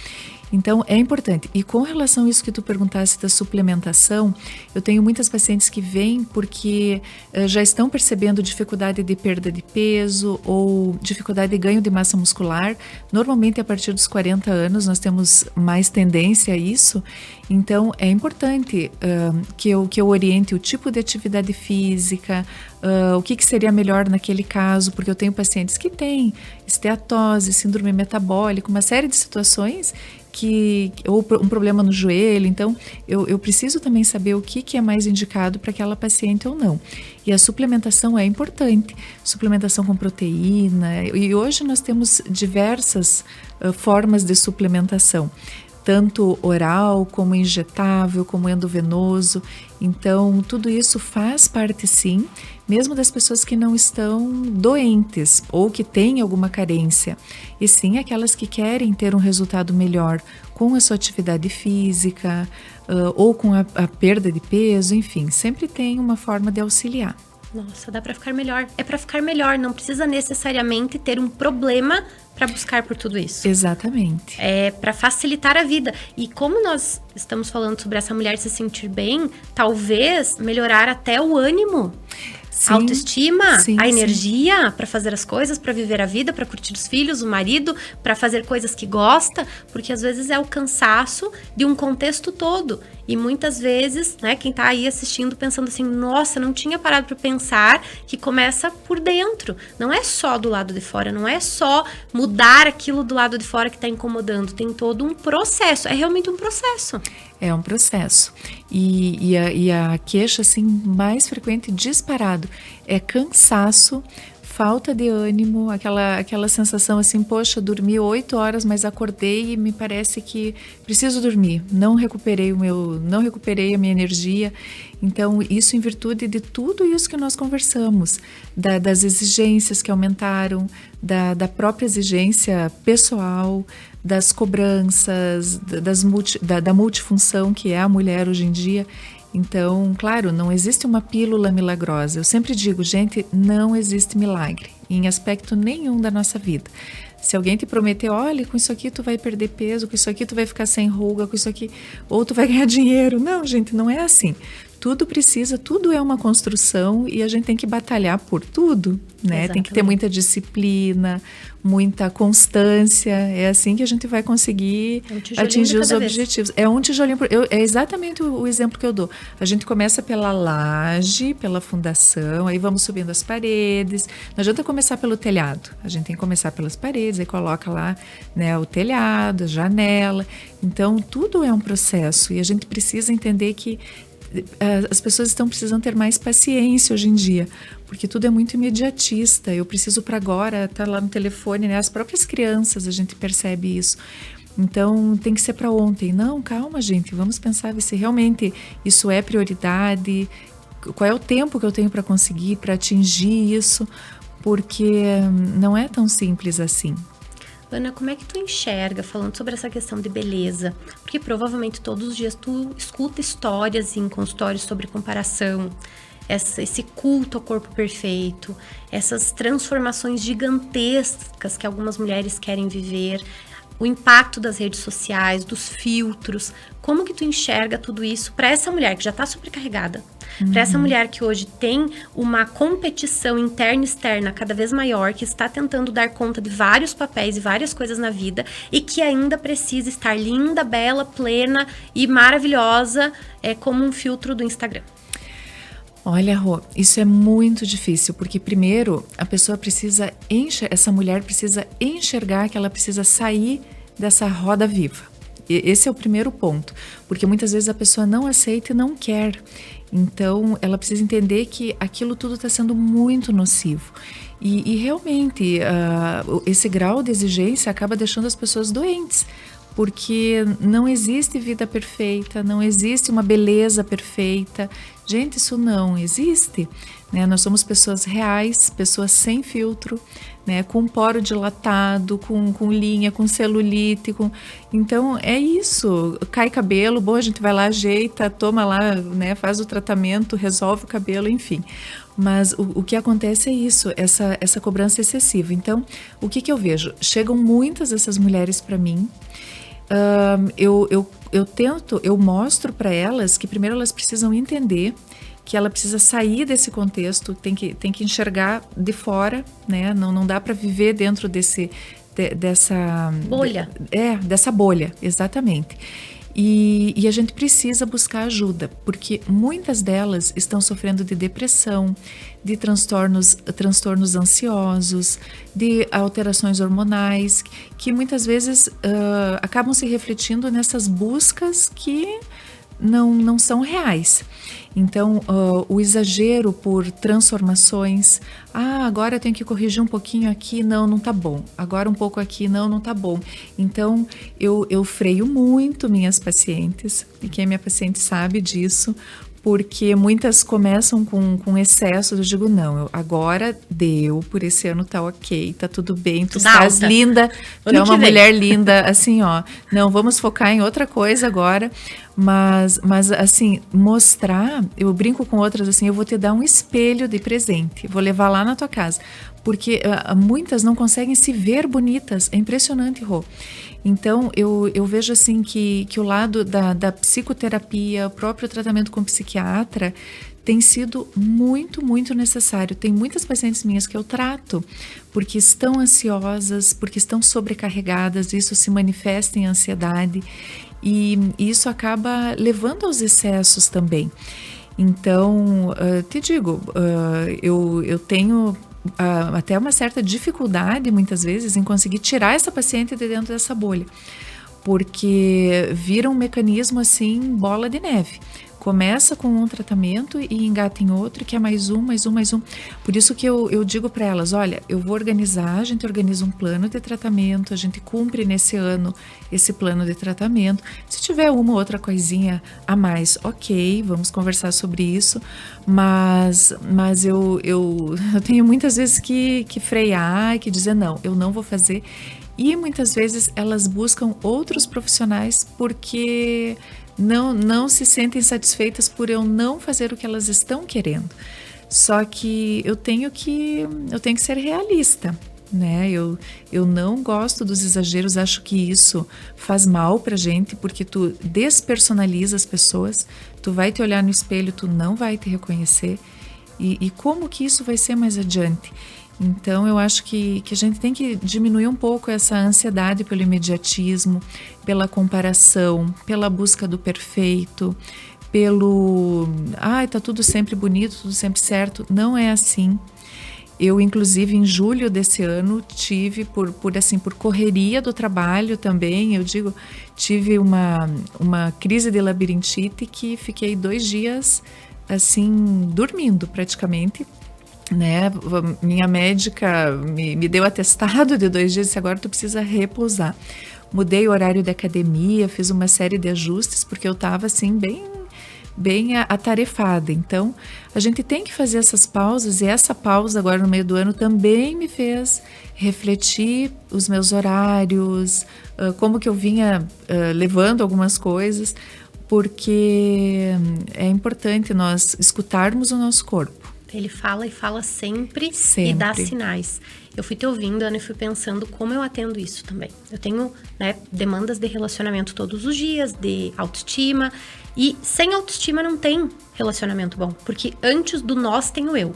Então, é importante. E com relação a isso que tu perguntaste da suplementação, eu tenho muitas pacientes que vêm porque já estão percebendo dificuldade de perda de peso ou dificuldade de ganho de massa muscular. Normalmente, a partir dos 40 anos, nós temos mais tendência a isso. Então, é importante que eu oriente o tipo de atividade física, o que seria melhor naquele caso, porque eu tenho pacientes que têm esteatose, síndrome metabólica, uma série de situações ou um problema no joelho. Então, eu preciso também saber o que é mais indicado para aquela paciente ou não. E a suplementação é importante, suplementação com proteína, e hoje nós temos diversas formas de suplementação, tanto oral, como injetável, como endovenoso. Então, tudo isso faz parte, sim, mesmo das pessoas que não estão doentes ou que têm alguma carência, e sim aquelas que querem ter um resultado melhor com a sua atividade física ou com a perda de peso, enfim, sempre tem uma forma de auxiliar. Nossa, dá pra ficar melhor. É pra ficar melhor, não precisa necessariamente ter um problema para buscar por tudo isso. Exatamente. É para facilitar a vida. E como nós estamos falando sobre essa mulher se sentir bem, talvez melhorar até o ânimo. Sim, a autoestima, sim, a energia para fazer as coisas, para viver a vida, para curtir os filhos, o marido, para fazer coisas que gosta, porque às vezes é o cansaço de um contexto todo. E muitas vezes, né, quem tá aí assistindo pensando assim, nossa, não tinha parado para pensar que começa por dentro. Não é só do lado de fora, não é só mudar aquilo do lado de fora que tá incomodando. Tem todo um processo, é realmente um processo. É um processo. E a queixa, assim, mais frequente, disparado, é cansaço, falta de ânimo, aquela sensação assim, poxa, dormi 8 horas, mas acordei e me parece que preciso dormir, não recuperei a minha energia. Então, isso em virtude de tudo isso que nós conversamos, das exigências que aumentaram, da própria exigência pessoal, das cobranças, da multifunção que é a mulher hoje em dia. Então, claro, não existe uma pílula milagrosa. Eu sempre digo, gente, não existe milagre em aspecto nenhum da nossa vida. Se alguém te prometer, olha, com isso aqui tu vai perder peso, com isso aqui tu vai ficar sem ruga, com isso aqui, ou tu vai ganhar dinheiro. Não, gente, não é assim. Tudo é uma construção e a gente tem que batalhar por tudo, né? Exatamente. Tem que ter muita disciplina, muita constância. É assim que a gente vai conseguir atingir os objetivos. É um tijolinho. É exatamente o exemplo que eu dou. A gente começa pela laje, pela fundação, aí vamos subindo as paredes. Não adianta começar pelo telhado. A gente tem que começar pelas paredes, aí coloca lá, né, o telhado, a janela. Então, tudo é um processo e a gente precisa entender que as pessoas estão precisando ter mais paciência hoje em dia, porque tudo é muito imediatista. Eu preciso para agora, tá lá no telefone, né? As próprias crianças, a gente percebe isso. Então, tem que ser para ontem. Não, calma, gente, vamos pensar se realmente isso é prioridade, qual é o tempo que eu tenho para conseguir, para atingir isso, porque não é tão simples assim. Ana, como é que tu enxerga, falando sobre essa questão de beleza? Porque provavelmente todos os dias tu escuta histórias em consultórios sobre comparação, esse culto ao corpo perfeito, essas transformações gigantescas que algumas mulheres querem viver. o impacto das redes sociais, dos filtros, como que tu enxerga tudo isso para essa mulher que já tá sobrecarregada, para essa mulher que hoje tem uma competição interna e externa cada vez maior, que está tentando dar conta de vários papéis e várias coisas na vida e que ainda precisa estar linda, bela, plena e maravilhosa, como um filtro do Instagram. Olha, Rô, isso é muito difícil, porque primeiro a pessoa precisa essa mulher precisa enxergar que ela precisa sair dessa roda viva. Esse é o primeiro ponto, porque muitas vezes a pessoa não aceita e não quer. Então, ela precisa entender que aquilo tudo está sendo muito nocivo. E realmente, esse grau de exigência acaba deixando as pessoas doentes, porque não existe vida perfeita, não existe uma beleza perfeita. Gente, isso não existe, né? Nós somos pessoas reais, pessoas sem filtro, né? Com poro dilatado, com linha, com celulite. Então, é isso. Cai cabelo, bom, a gente vai lá, ajeita, toma lá, né? Faz o tratamento, resolve o cabelo, enfim. Mas o que acontece é isso, essa cobrança excessiva. Então, o que eu vejo? Chegam muitas dessas mulheres para mim. Eu mostro para elas que primeiro elas precisam entender que ela precisa sair desse contexto, tem que enxergar de fora, né? Não dá para viver dentro dessa bolha. Dessa bolha, exatamente. E a gente precisa buscar ajuda, porque muitas delas estão sofrendo de depressão, de transtornos ansiosos, de alterações hormonais, que muitas vezes acabam se refletindo nessas buscas que não são reais. Então, o exagero por transformações, agora eu tenho que corrigir um pouquinho aqui, não tá bom. Agora um pouco aqui, não tá bom. Então, eu freio muito minhas pacientes, e quem é minha paciente sabe disso, porque muitas começam com excesso. Eu digo, não, agora deu, por esse ano tá ok, tá tudo bem, tu estás linda, tu é uma mulher linda, assim, não, vamos focar em outra coisa agora, mas assim, mostrar, eu brinco com outras assim, eu vou te dar um espelho de presente, vou levar lá na tua casa, porque muitas não conseguem se ver bonitas, é impressionante, Rô. Então, eu vejo assim que o lado da psicoterapia, o próprio tratamento com psiquiatra, tem sido muito, muito necessário. Tem muitas pacientes minhas que eu trato porque estão ansiosas, porque estão sobrecarregadas, isso se manifesta em ansiedade e isso acaba levando aos excessos também. Então, te digo, eu tenho até uma certa dificuldade muitas vezes em conseguir tirar essa paciente de dentro dessa bolha, porque vira um mecanismo assim, bola de neve. Começa com um tratamento e engata em outro, que é mais um. Por isso que eu digo para elas, olha, eu vou organizar, a gente organiza um plano de tratamento, a gente cumpre nesse ano esse plano de tratamento. Se tiver uma ou outra coisinha a mais, ok, vamos conversar sobre isso, mas eu tenho muitas vezes que frear, que dizer não, eu não vou fazer. E muitas vezes elas buscam outros profissionais porque não se sentem satisfeitas por eu não fazer o que elas estão querendo. Só que eu tenho que ser realista, né? Eu não gosto dos exageros, acho que isso faz mal pra gente, porque tu despersonaliza as pessoas, tu vai te olhar no espelho, tu não vai te reconhecer. E como que isso vai ser mais adiante? Então, eu acho que a gente tem que diminuir um pouco essa ansiedade pelo imediatismo, pela comparação, pela busca do perfeito, tá tudo sempre bonito, tudo sempre certo. Não é assim. Eu, inclusive, em julho desse ano, tive, por correria do trabalho também, tive uma crise de labirintite que fiquei 2 dias, assim, dormindo praticamente, né? Minha médica me deu atestado de 2 dias e agora tu precisa repousar. Mudei o horário da academia, fiz uma série de ajustes porque eu estava assim bem atarefada. Então a gente tem que fazer essas pausas, e essa pausa agora no meio do ano também me fez refletir os meus horários, como que eu vinha levando algumas coisas, porque é importante nós escutarmos o nosso corpo. Ele fala e fala sempre e dá sinais. eu fui te ouvindo, Ana, e fui pensando como eu atendo isso também. Eu tenho, né, demandas de relacionamento todos os dias, de autoestima. E sem autoestima não tem relacionamento bom. Porque antes do nós tem o eu.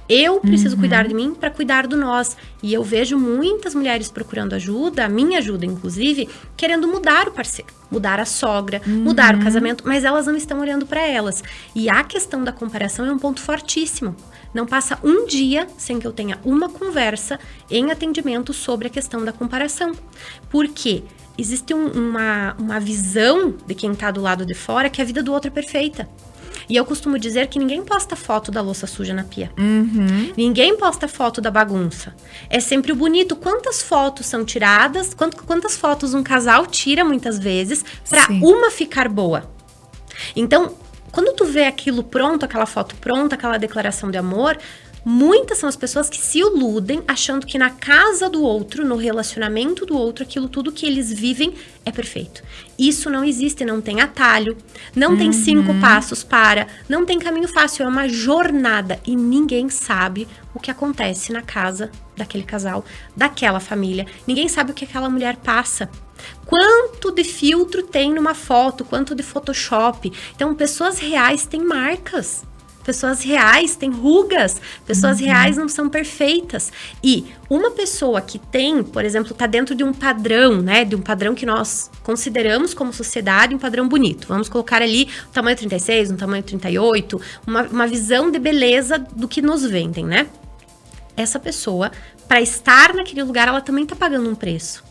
Eu preciso cuidar de mim para cuidar do nós. E eu vejo muitas mulheres procurando ajuda, a minha ajuda inclusive, querendo mudar o parceiro, mudar a sogra, mudar o casamento, mas elas não estão olhando para elas. E a questão da comparação é um ponto fortíssimo. Não passa um dia sem que eu tenha uma conversa em atendimento sobre a questão da comparação. Por quê? Existe uma visão de quem está do lado de fora que a vida do outro é perfeita. E eu costumo dizer que ninguém posta foto da louça suja na pia. Ninguém posta foto da bagunça. É sempre o bonito. Quantas fotos são tiradas? Quantas fotos um casal tira muitas vezes para uma ficar boa? Então, quando tu vê aquilo pronto, aquela foto pronta, aquela declaração de amor, muitas são as pessoas que se iludem achando que na casa do outro, no relacionamento do outro, aquilo tudo que eles vivem é perfeito. Isso não existe, não tem atalho, não tem 5 passos para, não tem caminho fácil, é uma jornada e ninguém sabe o que acontece na casa daquele casal, daquela família. Ninguém sabe o que aquela mulher passa. Quanto de filtro tem numa foto, quanto de Photoshop. Então, pessoas reais têm marcas. Pessoas reais têm rugas, pessoas reais não são perfeitas. E uma pessoa que tem, por exemplo, está dentro de um padrão, né? De um padrão que nós consideramos como sociedade um padrão bonito. Vamos colocar ali um tamanho 36, um tamanho 38, uma visão de beleza do que nos vendem, né? Essa pessoa, para estar naquele lugar, ela também está pagando um preço.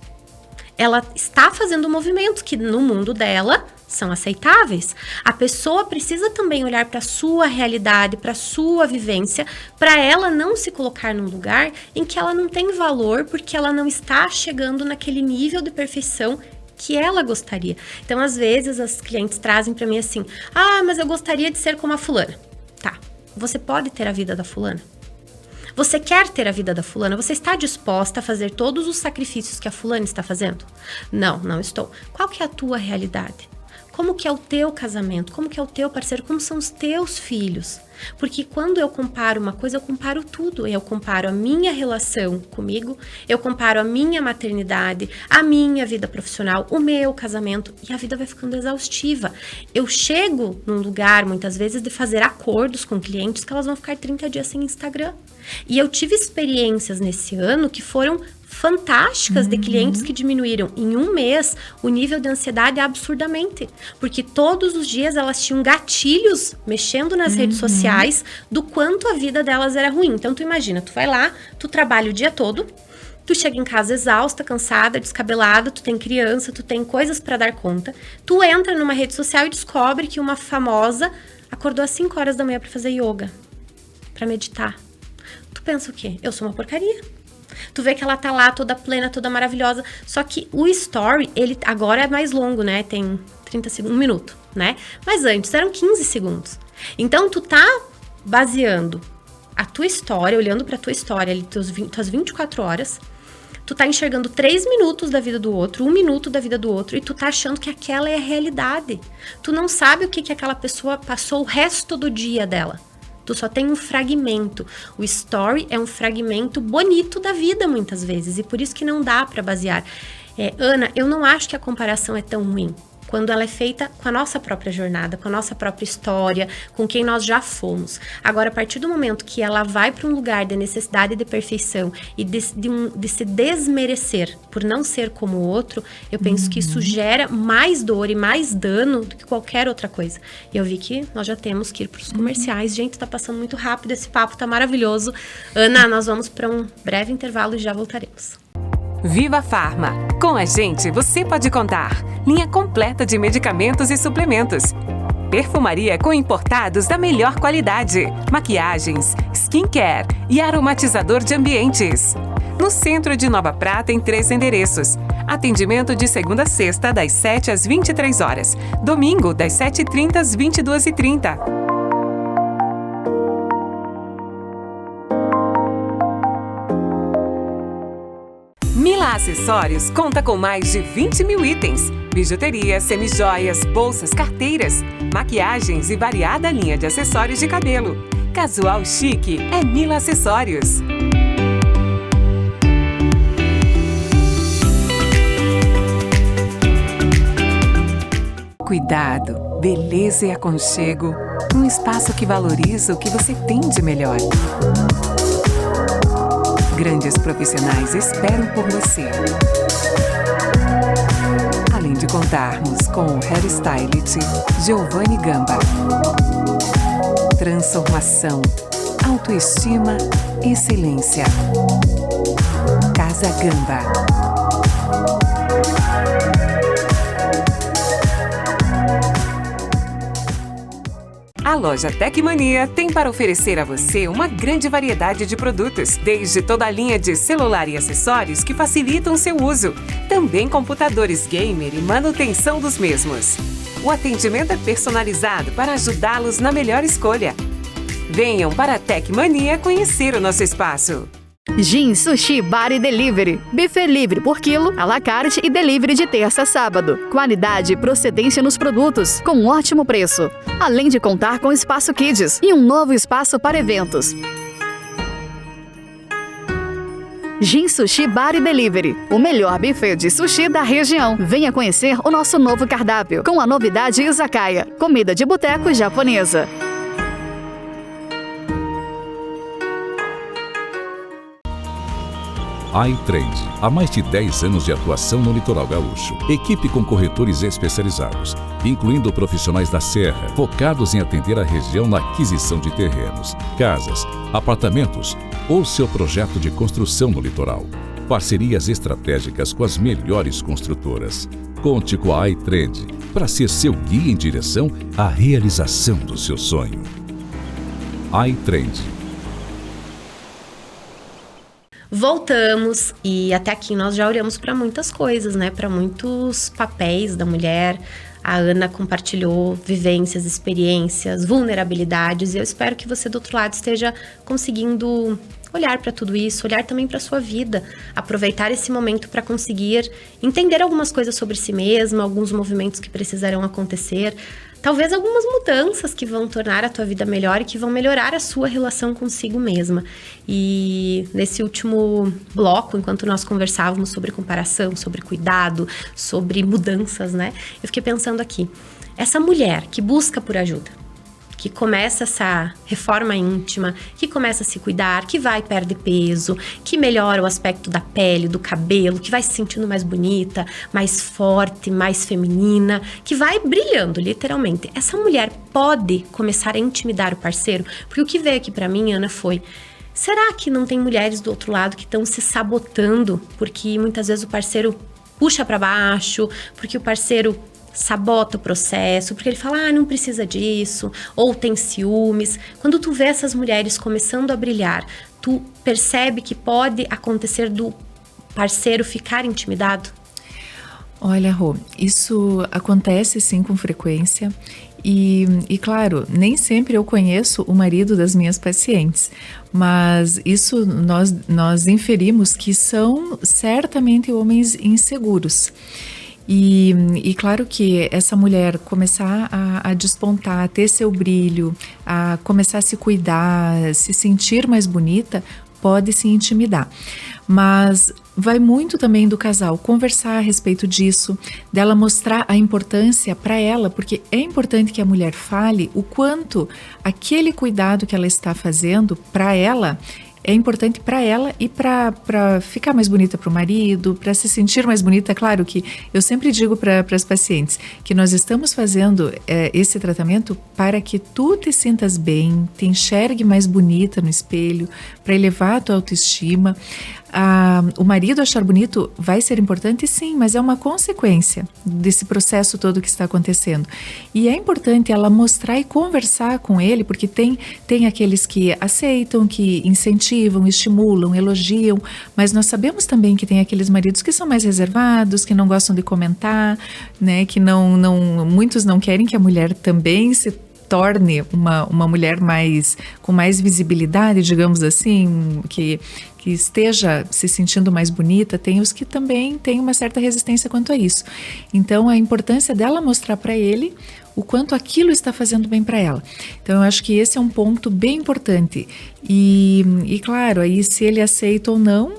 Ela está fazendo movimentos que no mundo dela são aceitáveis. A pessoa precisa também olhar para a sua realidade, para a sua vivência, para ela não se colocar num lugar em que ela não tem valor, porque ela não está chegando naquele nível de perfeição que ela gostaria. Então, às vezes, as clientes trazem para mim assim, mas eu gostaria de ser como a fulana. Tá, você pode ter a vida da fulana? Você quer ter a vida da fulana? Você está disposta a fazer todos os sacrifícios que a fulana está fazendo? Não, não estou. Qual que é a tua realidade? Como que é o teu casamento? Como que é o teu parceiro? Como são os teus filhos? Porque quando eu comparo uma coisa, eu comparo tudo. Eu comparo a minha relação comigo, eu comparo a minha maternidade, a minha vida profissional, o meu casamento, e a vida vai ficando exaustiva. Eu chego num lugar, muitas vezes, de fazer acordos com clientes que elas vão ficar 30 dias sem Instagram. E eu tive experiências nesse ano que foram fantásticas de clientes que diminuíram em um mês o nível de ansiedade absurdamente. Porque todos os dias elas tinham gatilhos mexendo nas redes sociais do quanto a vida delas era ruim. Então tu imagina, tu vai lá, tu trabalha o dia todo, tu chega em casa exausta, cansada, descabelada, tu tem criança, tu tem coisas para dar conta, tu entra numa rede social e descobre que uma famosa acordou às 5 horas da manhã para fazer yoga, para meditar. Tu pensa o quê? Eu sou uma porcaria. Tu vê que ela tá lá toda plena, toda maravilhosa. Só que o story, ele agora é mais longo, né? Tem 30 segundos, 1 minuto, né? Mas antes eram 15 segundos. Então, tu tá baseando a tua história, olhando pra tua história, ali, tuas 24 horas. Tu tá enxergando 3 minutos da vida do outro, 1 minuto da vida do outro, e tu tá achando que aquela é a realidade. Tu não sabe o que aquela pessoa passou o resto do dia dela. Tu só tem um fragmento. O story é um fragmento bonito da vida, muitas vezes. E por isso que não dá para basear. Ana, eu não acho que a comparação é tão ruim. Quando ela é feita com a nossa própria jornada, com a nossa própria história, com quem nós já fomos. Agora, a partir do momento que ela vai para um lugar de necessidade de perfeição e de se desmerecer por não ser como o outro, eu penso que isso gera mais dor e mais dano do que qualquer outra coisa. E eu vi que nós já temos que ir para os comerciais. Gente, tá passando muito rápido, esse papo tá maravilhoso. Ana, nós vamos para um breve intervalo e já voltaremos. Viva Farma. Com a gente, você pode contar. Linha completa de medicamentos e suplementos. Perfumaria com importados da melhor qualidade. Maquiagens, skincare e aromatizador de ambientes. No centro de Nova Prata, em 3 endereços. Atendimento de segunda a sexta, das 7 às 23 horas. Domingo, das 7h30 às 22h30. Mila Acessórios conta com mais de 20 mil itens. Bijuteria, semijoias, bolsas, carteiras, maquiagens e variada linha de acessórios de cabelo. Casual chique é Mila Acessórios. Cuidado, beleza e aconchego. Um espaço que valoriza o que você tem de melhor. Grandes profissionais esperam por você. Além de contarmos com o hairstylist Giovanni Gamba. Transformação, autoestima, excelência. Casa Gamba. A loja Tecmania tem para oferecer a você uma grande variedade de produtos, desde toda a linha de celular e acessórios que facilitam seu uso, também computadores gamer e manutenção dos mesmos. O atendimento é personalizado para ajudá-los na melhor escolha. Venham para a Tecmania conhecer o nosso espaço. Jin Sushi Bar e Delivery. Buffet livre por quilo, à la carte e delivery de terça a sábado. Qualidade e procedência nos produtos, com um ótimo preço. Além de contar com espaço Kids e um novo espaço para eventos. Jin Sushi Bar e Delivery, o melhor buffet de sushi da região. Venha conhecer o nosso novo cardápio, com a novidade Izakaya, comida de boteco japonesa. iTrend, há mais de 10 anos de atuação no litoral gaúcho. Equipe com corretores especializados, incluindo profissionais da Serra, focados em atender a região na aquisição de terrenos, casas, apartamentos ou seu projeto de construção no litoral. Parcerias estratégicas com as melhores construtoras. Conte com a iTrend para ser seu guia em direção à realização do seu sonho. iTrend. Voltamos e até aqui nós já olhamos para muitas coisas, né? Para muitos papéis da mulher. A Ana compartilhou vivências, experiências, vulnerabilidades. E eu espero que você do outro lado esteja conseguindo olhar para tudo isso, olhar também para a sua vida, aproveitar esse momento para conseguir entender algumas coisas sobre si mesma, alguns movimentos que precisarão acontecer, talvez algumas mudanças que vão tornar a tua vida melhor e que vão melhorar a sua relação consigo mesma. E nesse último bloco, enquanto nós conversávamos sobre comparação, sobre cuidado, sobre mudanças, né? Eu fiquei pensando aqui, essa mulher que busca por ajuda, que começa essa reforma íntima, que começa a se cuidar, que vai perder peso, que melhora o aspecto da pele, do cabelo, que vai se sentindo mais bonita, mais forte, mais feminina, que vai brilhando, literalmente. Essa mulher pode começar a intimidar o parceiro? Porque o que veio aqui pra mim, Ana, foi: será que não tem mulheres do outro lado que estão se sabotando? Porque muitas vezes o parceiro puxa pra baixo, porque o parceiro sabota o processo, porque ele fala, não precisa disso, ou tem ciúmes. Quando tu vê essas mulheres começando a brilhar, tu percebe que pode acontecer do parceiro ficar intimidado? Olha, Rô, isso acontece sim com frequência e claro, nem sempre eu conheço o marido das minhas pacientes, mas isso nós inferimos que são certamente homens inseguros. E claro que essa mulher começar a despontar, a ter seu brilho, a começar a se cuidar, se sentir mais bonita, pode se intimidar. Mas vai muito também do casal conversar a respeito disso, dela mostrar a importância para ela, porque é importante que a mulher fale o quanto aquele cuidado que ela está fazendo para ela é importante para ela e para ficar mais bonita para o marido, para se sentir mais bonita. Claro que eu sempre digo para as pacientes que nós estamos fazendo esse tratamento para que tu te sintas bem, te enxergue mais bonita no espelho, para elevar a tua autoestima. O marido achar bonito vai ser importante, sim, mas é uma consequência desse processo todo que está acontecendo. E é importante ela mostrar e conversar com ele, porque tem aqueles que aceitam, que incentivam, estimulam, elogiam, mas nós sabemos também que tem aqueles maridos que são mais reservados, que não gostam de comentar, né, que muitos não querem que a mulher também se torne uma mulher com mais visibilidade, digamos assim, que esteja se sentindo mais bonita. Tem os que também têm uma certa resistência quanto a isso. Então, a importância dela mostrar para ele o quanto aquilo está fazendo bem para ela. Então, eu acho que esse é um ponto bem importante. E claro, aí se ele aceita ou não,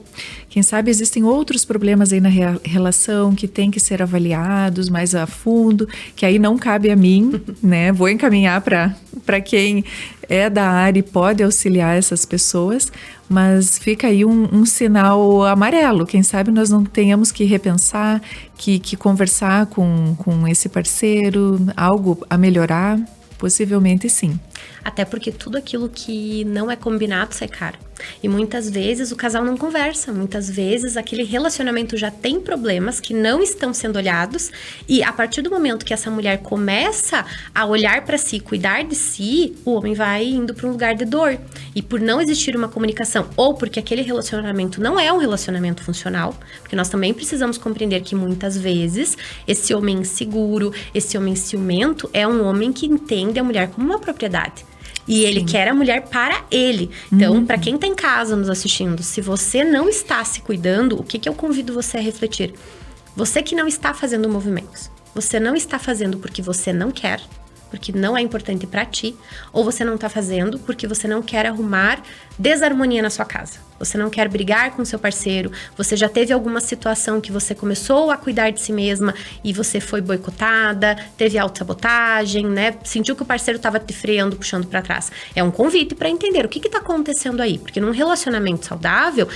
Quem sabe existem outros problemas aí na relação que tem que ser avaliados mais a fundo, que aí não cabe a mim, né? Vou encaminhar para quem é da área e pode auxiliar essas pessoas, mas fica aí um sinal amarelo. Quem sabe nós não tenhamos que repensar, que conversar com esse parceiro, algo a melhorar, possivelmente sim. Até porque tudo aquilo que não é combinado sai caro. E muitas vezes o casal não conversa, muitas vezes aquele relacionamento já tem problemas que não estão sendo olhados, e a partir do momento que essa mulher começa a olhar para si, cuidar de si, o homem vai indo para um lugar de dor. E por não existir uma comunicação, ou porque aquele relacionamento não é um relacionamento funcional, porque nós também precisamos compreender que muitas vezes esse homem inseguro, esse homem ciumento é um homem que entende a mulher como uma propriedade. E ele quer a mulher para ele. Então, para quem tá em casa nos assistindo, se você não está se cuidando, o que eu convido você a refletir? Você que não está fazendo movimentos, você não está fazendo porque você não quer, porque não é importante para ti, ou você não tá fazendo porque você não quer arrumar desarmonia na sua casa. Você não quer brigar com seu parceiro, você já teve alguma situação que você começou a cuidar de si mesma e você foi boicotada, teve autossabotagem, né? Sentiu que o parceiro estava te freando, puxando para trás. É um convite para entender o que tá acontecendo aí, porque num relacionamento saudável,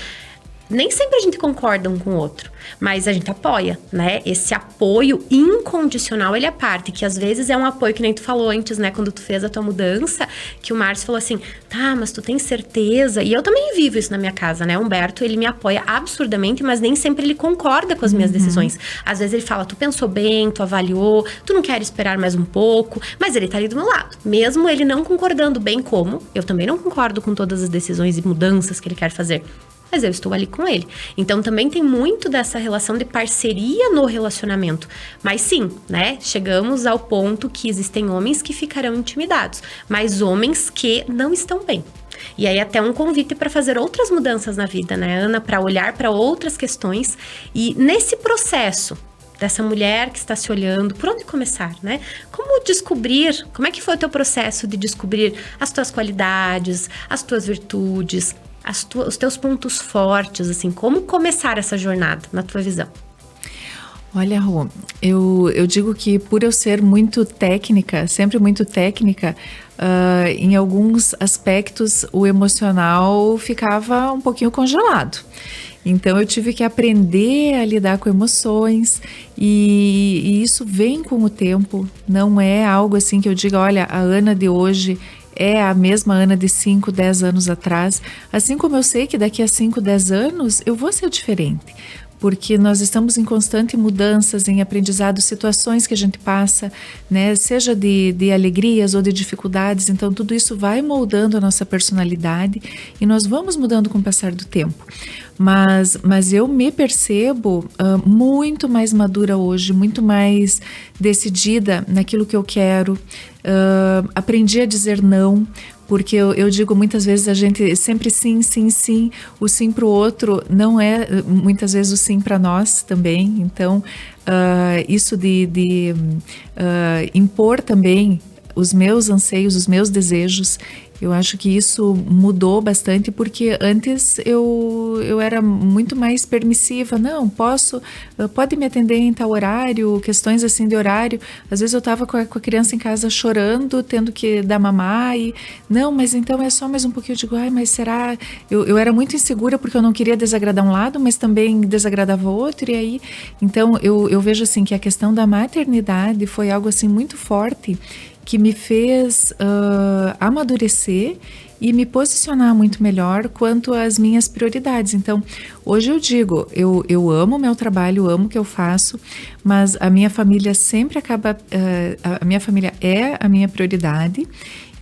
nem sempre a gente concorda um com o outro, mas a gente apoia, né? Esse apoio incondicional, ele é parte, que às vezes é um apoio que nem tu falou antes, né? Quando tu fez a tua mudança, que o Márcio falou assim, tá, mas tu tem certeza? E eu também vivo isso na minha casa, né? O Humberto, ele me apoia absurdamente, mas nem sempre ele concorda com as minhas decisões. Às vezes ele fala, tu pensou bem, tu avaliou, tu não quer esperar mais um pouco, mas ele tá ali do meu lado. Mesmo ele não concordando bem como, eu também não concordo com todas as decisões e mudanças que ele quer fazer. Mas eu estou ali com ele. Então, também tem muito dessa relação de parceria no relacionamento. Mas sim, né? Chegamos ao ponto que existem homens que ficarão intimidados, mas homens que não estão bem. E aí, até um convite para fazer outras mudanças na vida, né, Ana? Para olhar para outras questões. E nesse processo dessa mulher que está se olhando, por onde começar, né? Como descobrir, como é que foi o teu processo de descobrir as tuas qualidades, as tuas virtudes, os teus pontos fortes, assim, como começar essa jornada, na tua visão? Olha, Rô, eu digo que por eu ser muito técnica, sempre muito técnica, em alguns aspectos o emocional ficava um pouquinho congelado. Então eu tive que aprender a lidar com emoções e isso vem com o tempo, não é algo assim que eu diga, olha, a Ana de hoje é a mesma Ana de 5, 10 anos atrás, assim como eu sei que daqui a 5, 10 anos eu vou ser diferente, porque nós estamos em constante mudanças, em aprendizado, situações que a gente passa, né, seja de alegrias ou de dificuldades, então tudo isso vai moldando a nossa personalidade e nós vamos mudando com o passar do tempo. Mas eu me percebo muito mais madura hoje, muito mais decidida naquilo que eu quero, aprendi a dizer não, porque eu digo muitas vezes a gente sempre sim, sim, sim, o sim para o outro não é muitas vezes o sim para nós também, então isso de impor também os meus anseios, os meus desejos, eu acho que isso mudou bastante, porque antes eu era muito mais permissiva, não, pode me atender em tal horário, questões assim de horário, às vezes eu estava com a criança em casa chorando, tendo que dar mamar e, não, mas então é só mais um pouquinho, eu digo, ai, mas será, eu era muito insegura porque eu não queria desagradar um lado, mas também desagradava o outro, e aí, então eu vejo assim que a questão da maternidade foi algo assim muito forte, que me fez amadurecer e me posicionar muito melhor quanto às minhas prioridades. Então, hoje eu digo, eu amo o meu trabalho, amo o que eu faço, mas a minha família sempre acaba, a minha família é a minha prioridade.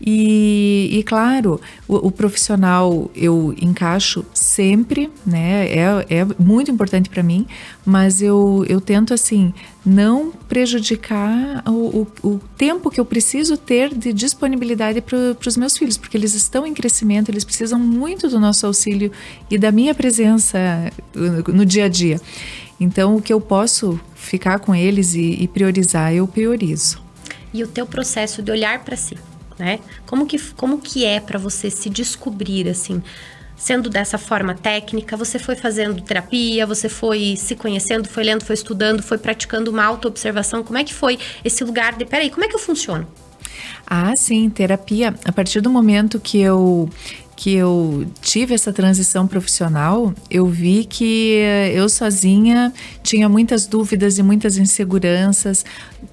E claro, o profissional eu encaixo sempre, né? É muito importante para mim, mas eu tento assim não prejudicar o tempo que eu preciso ter de disponibilidade para os meus filhos, porque eles estão em crescimento, eles precisam muito do nosso auxílio e da minha presença no dia a dia. Então, o que eu posso ficar com eles e priorizar, eu priorizo. E o teu processo de olhar para si, né? Como que é para você se descobrir, assim? sendo dessa forma técnica? Você foi fazendo terapia, você foi se conhecendo, foi lendo, foi estudando, foi praticando uma autoobservação? Como é que foi esse lugar de, peraí, como é que eu funciono? Ah, sim, terapia. A partir do momento que eu tive essa transição profissional, eu vi que eu sozinha tinha muitas dúvidas e muitas inseguranças.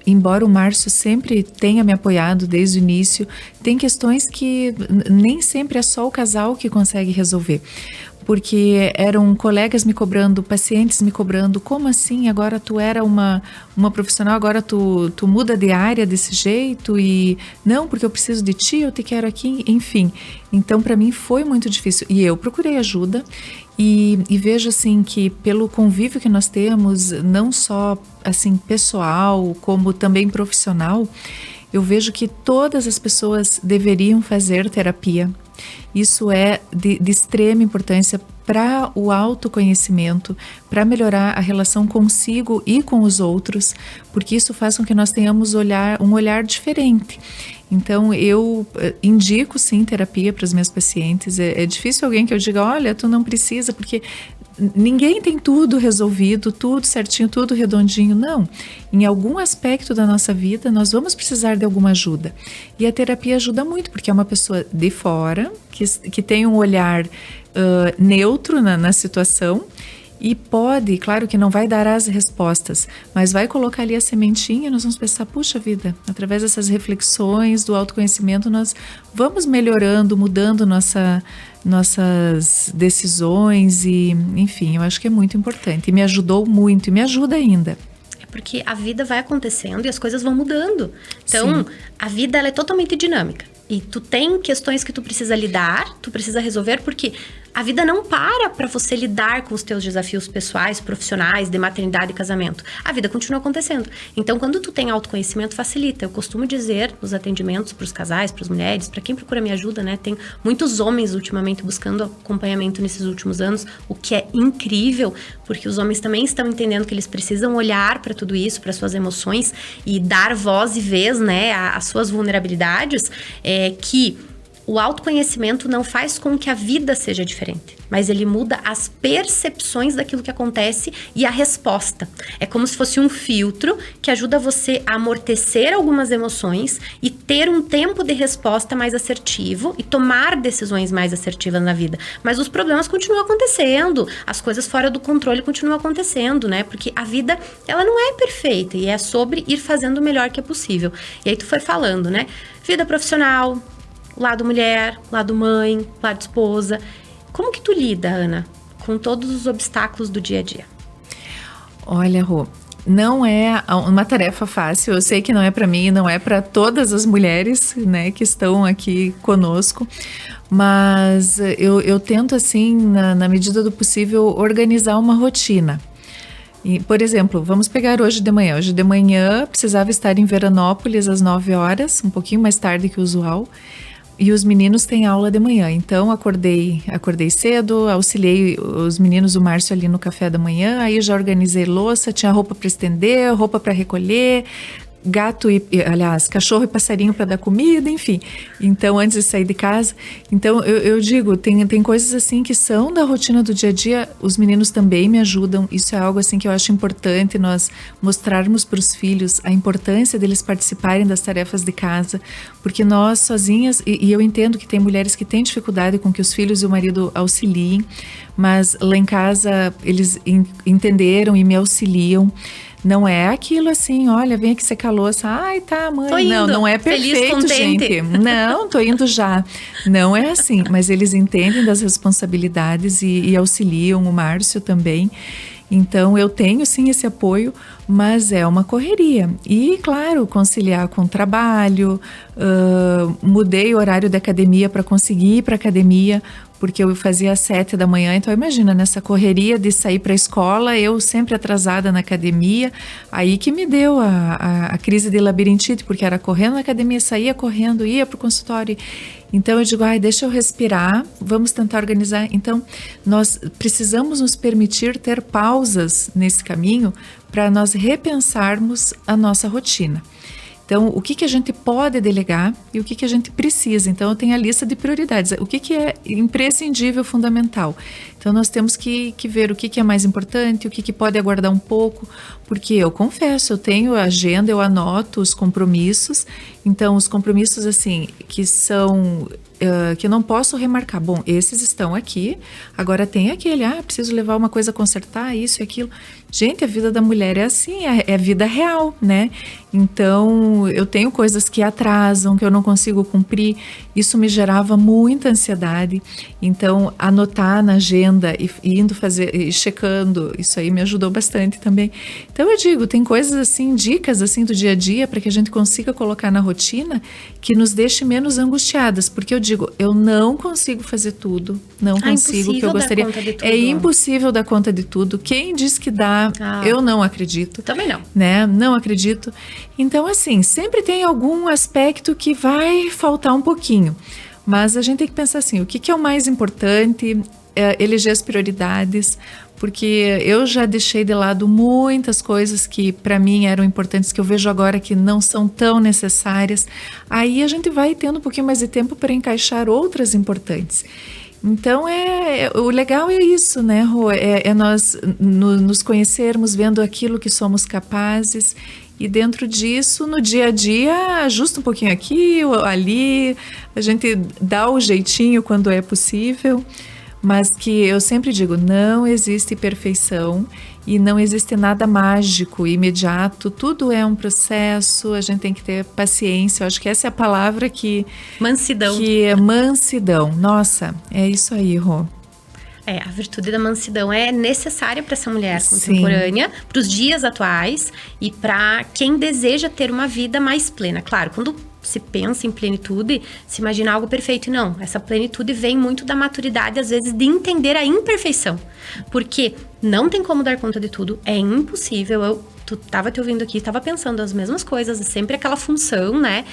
Embora o Márcio sempre tenha me apoiado desde o início, tem questões que nem sempre é só o casal que consegue resolver. Porque eram colegas me cobrando, pacientes me cobrando, como assim? Agora tu era uma profissional, agora tu muda de área desse jeito e não, porque eu preciso de ti, eu te quero aqui, enfim. Então, para mim foi muito difícil e eu procurei ajuda e vejo assim que pelo convívio que nós temos, não só assim pessoal, como também profissional, eu vejo que todas as pessoas deveriam fazer terapia. Isso é de extrema importância para o autoconhecimento, para melhorar a relação consigo e com os outros, porque isso faz com que nós tenhamos um olhar diferente. Então, eu indico sim terapia para os meus pacientes. É difícil alguém que eu diga, olha, tu não precisa, porque ninguém tem tudo resolvido, tudo certinho, tudo redondinho. Não. Em algum aspecto da nossa vida, nós vamos precisar de alguma ajuda. E a terapia ajuda muito, porque é uma pessoa de fora, que tem um olhar neutro na situação e pode, claro que não vai dar as respostas, mas vai colocar ali a sementinha e nós vamos pensar, puxa vida, através dessas reflexões do autoconhecimento, nós vamos melhorando, mudando nossas decisões e, enfim, eu acho que é muito importante. E me ajudou muito e me ajuda ainda. Porque a vida vai acontecendo e as coisas vão mudando. Então, a vida ela é totalmente dinâmica. E tu tem questões que tu precisa lidar, tu precisa resolver, porque a vida não para você lidar com os teus desafios pessoais, profissionais, de maternidade e casamento. A vida continua acontecendo. Então, quando tu tem autoconhecimento, facilita. Eu costumo dizer nos atendimentos para os casais, para as mulheres, para quem procura minha ajuda, né? Tem muitos homens ultimamente buscando acompanhamento nesses últimos anos, o que é incrível, porque os homens também estão entendendo que eles precisam olhar para tudo isso, para suas emoções e dar voz e vez, né, às suas vulnerabilidades, que o autoconhecimento não faz com que a vida seja diferente, mas ele muda as percepções daquilo que acontece e a resposta. É como se fosse um filtro que ajuda você a amortecer algumas emoções e ter um tempo de resposta mais assertivo e tomar decisões mais assertivas na vida. Mas os problemas continuam acontecendo, as coisas fora do controle continuam acontecendo, né? Porque a vida, ela não é perfeita e é sobre ir fazendo o melhor que é possível. E aí tu foi falando, né? Vida profissional, lado mulher, lado mãe, lado esposa. Como que tu lida, Ana, com todos os obstáculos do dia a dia? Olha, Rô, não é uma tarefa fácil. Eu sei que não é para mim, não é para todas as mulheres, né, que estão aqui conosco. Mas eu tento, assim, na medida do possível, organizar uma rotina. E, por exemplo, vamos pegar hoje de manhã. Hoje de manhã precisava estar em Veranópolis às 9 horas, um pouquinho mais tarde que o usual. E os meninos têm aula de manhã, então acordei cedo, auxiliei os meninos, o Márcio ali no café da manhã, aí já organizei louça, tinha roupa para estender, roupa para recolher, gato aliás, cachorro e passarinho para dar comida, enfim. Então, antes de sair de casa, então eu digo, tem coisas assim que são da rotina do dia a dia, os meninos também me ajudam, isso é algo assim que eu acho importante nós mostrarmos para os filhos a importância deles participarem das tarefas de casa, porque nós sozinhas, e eu entendo que tem mulheres que têm dificuldade com que os filhos e o marido auxiliem, mas lá em casa eles entenderam e me auxiliam. Não é aquilo assim, olha, vem aqui secar a louça. Ai, tá, mãe. Tô indo. Não é perfeito, feliz, contente. gente. Não, tô indo já. Não é assim, mas eles entendem das responsabilidades e auxiliam, o Márcio também. Então, eu tenho sim esse apoio, mas é uma correria. E, claro, conciliar com o trabalho, mudei o horário da academia para conseguir ir para a academia, porque eu fazia às 7 da manhã, então imagina, nessa correria de sair para a escola, eu sempre atrasada na academia, aí que me deu a crise de labirintite, porque era correndo na academia, saía correndo, ia para o consultório. Então eu digo, deixa eu respirar, vamos tentar organizar. Então nós precisamos nos permitir ter pausas nesse caminho para nós repensarmos a nossa rotina. Então, o que a gente pode delegar e o que a gente precisa. Então, eu tenho a lista de prioridades. O que é imprescindível, fundamental. Então, nós temos que ver o que é mais importante, o que pode aguardar um pouco, porque eu confesso, eu tenho a agenda, eu anoto os compromissos. Então, os compromissos, assim, que são... que eu não posso remarcar. Bom, esses estão aqui, agora tem aquele, preciso levar uma coisa a consertar, isso e aquilo. Gente, a vida da mulher é assim, é vida real, né? Então, eu tenho coisas que atrasam, que eu não consigo cumprir. Isso me gerava muita ansiedade. Então, anotar na agenda e indo fazer, e checando, isso aí me ajudou bastante também. Então, eu digo, tem coisas assim, dicas assim do dia a dia para que a gente consiga colocar na rotina que nos deixe menos angustiadas. Porque eu digo, eu não consigo fazer tudo, não consigo o que eu gostaria. É impossível dar conta de tudo. Quem diz que dá, eu não acredito. Também não. Né? Não acredito. Então, assim, sempre tem algum aspecto que vai faltar um pouquinho. Mas a gente tem que pensar assim, o que é o mais importante, eleger as prioridades, porque eu já deixei de lado muitas coisas que para mim eram importantes, que eu vejo agora que não são tão necessárias. Aí a gente vai tendo um pouquinho mais de tempo para encaixar outras importantes. Então, o legal é isso, né, Rô? É nós nos conhecermos, vendo aquilo que somos capazes e dentro disso, no dia a dia, ajusta um pouquinho aqui ou ali, a gente dá o jeitinho quando é possível, mas que eu sempre digo, não existe perfeição e não existe nada mágico, imediato, tudo é um processo, a gente tem que ter paciência, eu acho que essa é a palavra que... Mansidão. Que é mansidão, nossa, é isso aí, Rô. A virtude da mansidão é necessária para essa mulher contemporânea, para os dias atuais e para quem deseja ter uma vida mais plena. Claro, quando se pensa em plenitude, se imagina algo perfeito. Não, essa plenitude vem muito da maturidade, às vezes, de entender a imperfeição. Porque não tem como dar conta de tudo, é impossível. Tu tava te ouvindo aqui, tava pensando as mesmas coisas, sempre aquela função, né?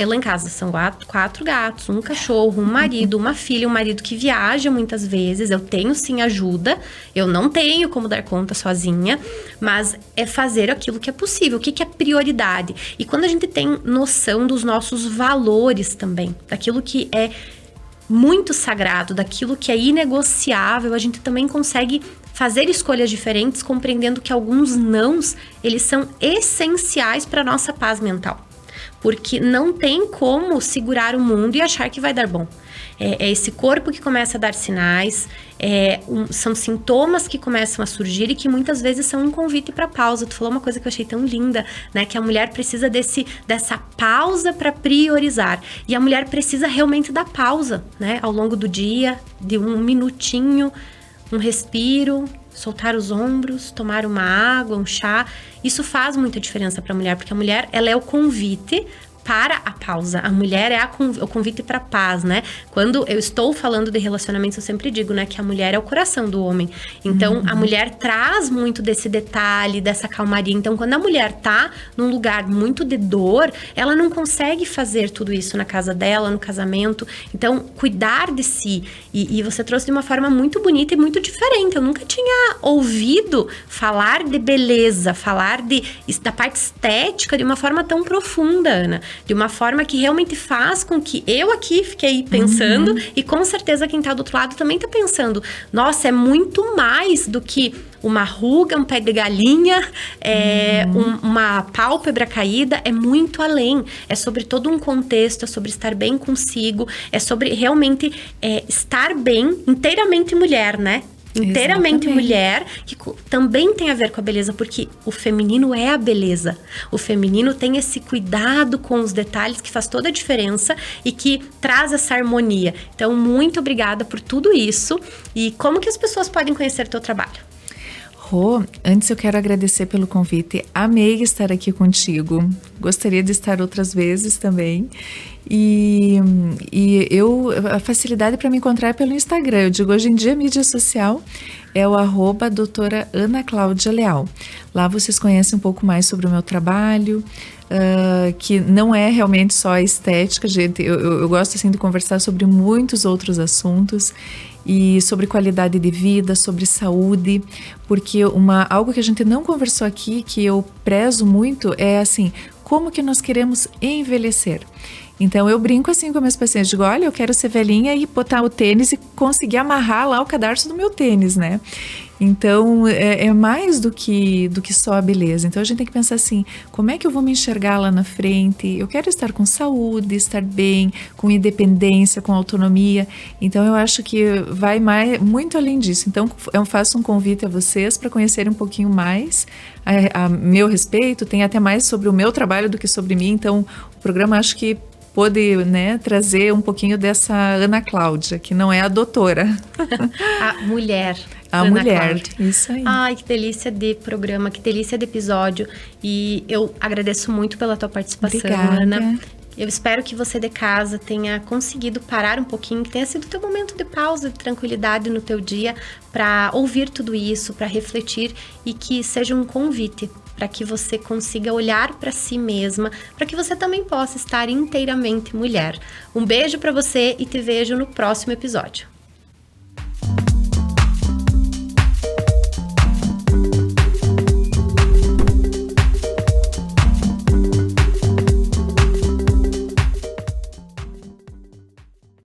Lá em casa são 4 gatos, um cachorro, um marido, uma filha, um marido que viaja muitas vezes. Eu tenho sim ajuda, eu não tenho como dar conta sozinha, mas é fazer aquilo que é possível, o que é prioridade. E quando a gente tem noção dos nossos valores também, daquilo que é muito sagrado, daquilo que é inegociável, a gente também consegue fazer escolhas diferentes, compreendendo que alguns nãos, eles são essenciais para a nossa paz mental. Porque não tem como segurar o mundo e achar que vai dar bom. É esse corpo que começa a dar sinais, são sintomas que começam a surgir e que muitas vezes são um convite para pausa. Tu falou uma coisa que eu achei tão linda, né? Que a mulher precisa dessa pausa para priorizar. E a mulher precisa realmente da pausa, né? Ao longo do dia, de um minutinho, um respiro, soltar os ombros, tomar uma água, um chá. Isso faz muita diferença para a mulher, porque a mulher, ela é o convite para a pausa. A mulher é o convite para a paz, né? Quando eu estou falando de relacionamentos, eu sempre digo, né, que a mulher é o coração do homem. Então, a mulher traz muito desse detalhe, dessa calmaria. Então, quando a mulher tá num lugar muito de dor, ela não consegue fazer tudo isso na casa dela, no casamento. Então, cuidar de si. E você trouxe de uma forma muito bonita e muito diferente. Eu nunca tinha ouvido falar de beleza, falar da parte estética de uma forma tão profunda, Ana. De uma forma que realmente faz com que eu aqui fiquei pensando e com certeza quem tá do outro lado também tá pensando. Nossa, é muito mais do que uma ruga, um pé de galinha, uma pálpebra caída, é muito além. É sobre todo um contexto, é sobre estar bem consigo, é sobre realmente estar bem, inteiramente mulher, né? Inteiramente mulher, que também tem a ver com a beleza, porque o feminino é a beleza. O feminino tem esse cuidado com os detalhes que faz toda a diferença e que traz essa harmonia. Então, muito obrigada por tudo isso. E como que as pessoas podem conhecer o teu trabalho? Rô, antes eu quero agradecer pelo convite. Amei estar aqui contigo. Gostaria de estar outras vezes também. E a facilidade para me encontrar é pelo Instagram. Eu digo, hoje em dia, mídia social é o @doutora Ana Cláudia Leal. Lá vocês conhecem um pouco mais sobre o meu trabalho, que não é realmente só a estética, gente. Eu gosto assim de conversar sobre muitos outros assuntos e sobre qualidade de vida, sobre saúde, porque algo que a gente não conversou aqui, que eu prezo muito, é assim, como que nós queremos envelhecer. Então eu brinco assim com meus pacientes, digo, olha, eu quero ser velhinha e botar o tênis e conseguir amarrar lá o cadarço do meu tênis, né? Então é mais do que só a beleza. Então a gente tem que pensar assim, como é que eu vou me enxergar lá na frente? Eu quero estar com saúde, estar bem, com independência, com autonomia. Então eu acho que vai muito além disso. Então eu faço um convite a vocês para conhecerem um pouquinho mais a meu respeito. Tem até mais sobre o meu trabalho do que sobre mim. Então o programa acho que pôde, né, trazer um pouquinho dessa Ana Cláudia, que não é a doutora. A mulher. A Ana mulher, Cláudia. isso aí. Ai, que delícia de programa, que delícia de episódio. E eu agradeço muito pela tua participação, Obrigada. Ana. Eu espero que você de casa tenha conseguido parar um pouquinho, que tenha sido o teu momento de pausa, de tranquilidade no teu dia, para ouvir tudo isso, para refletir, e que seja um convite para que você consiga olhar para si mesma, para que você também possa estar inteiramente mulher. Um beijo para você e te vejo no próximo episódio.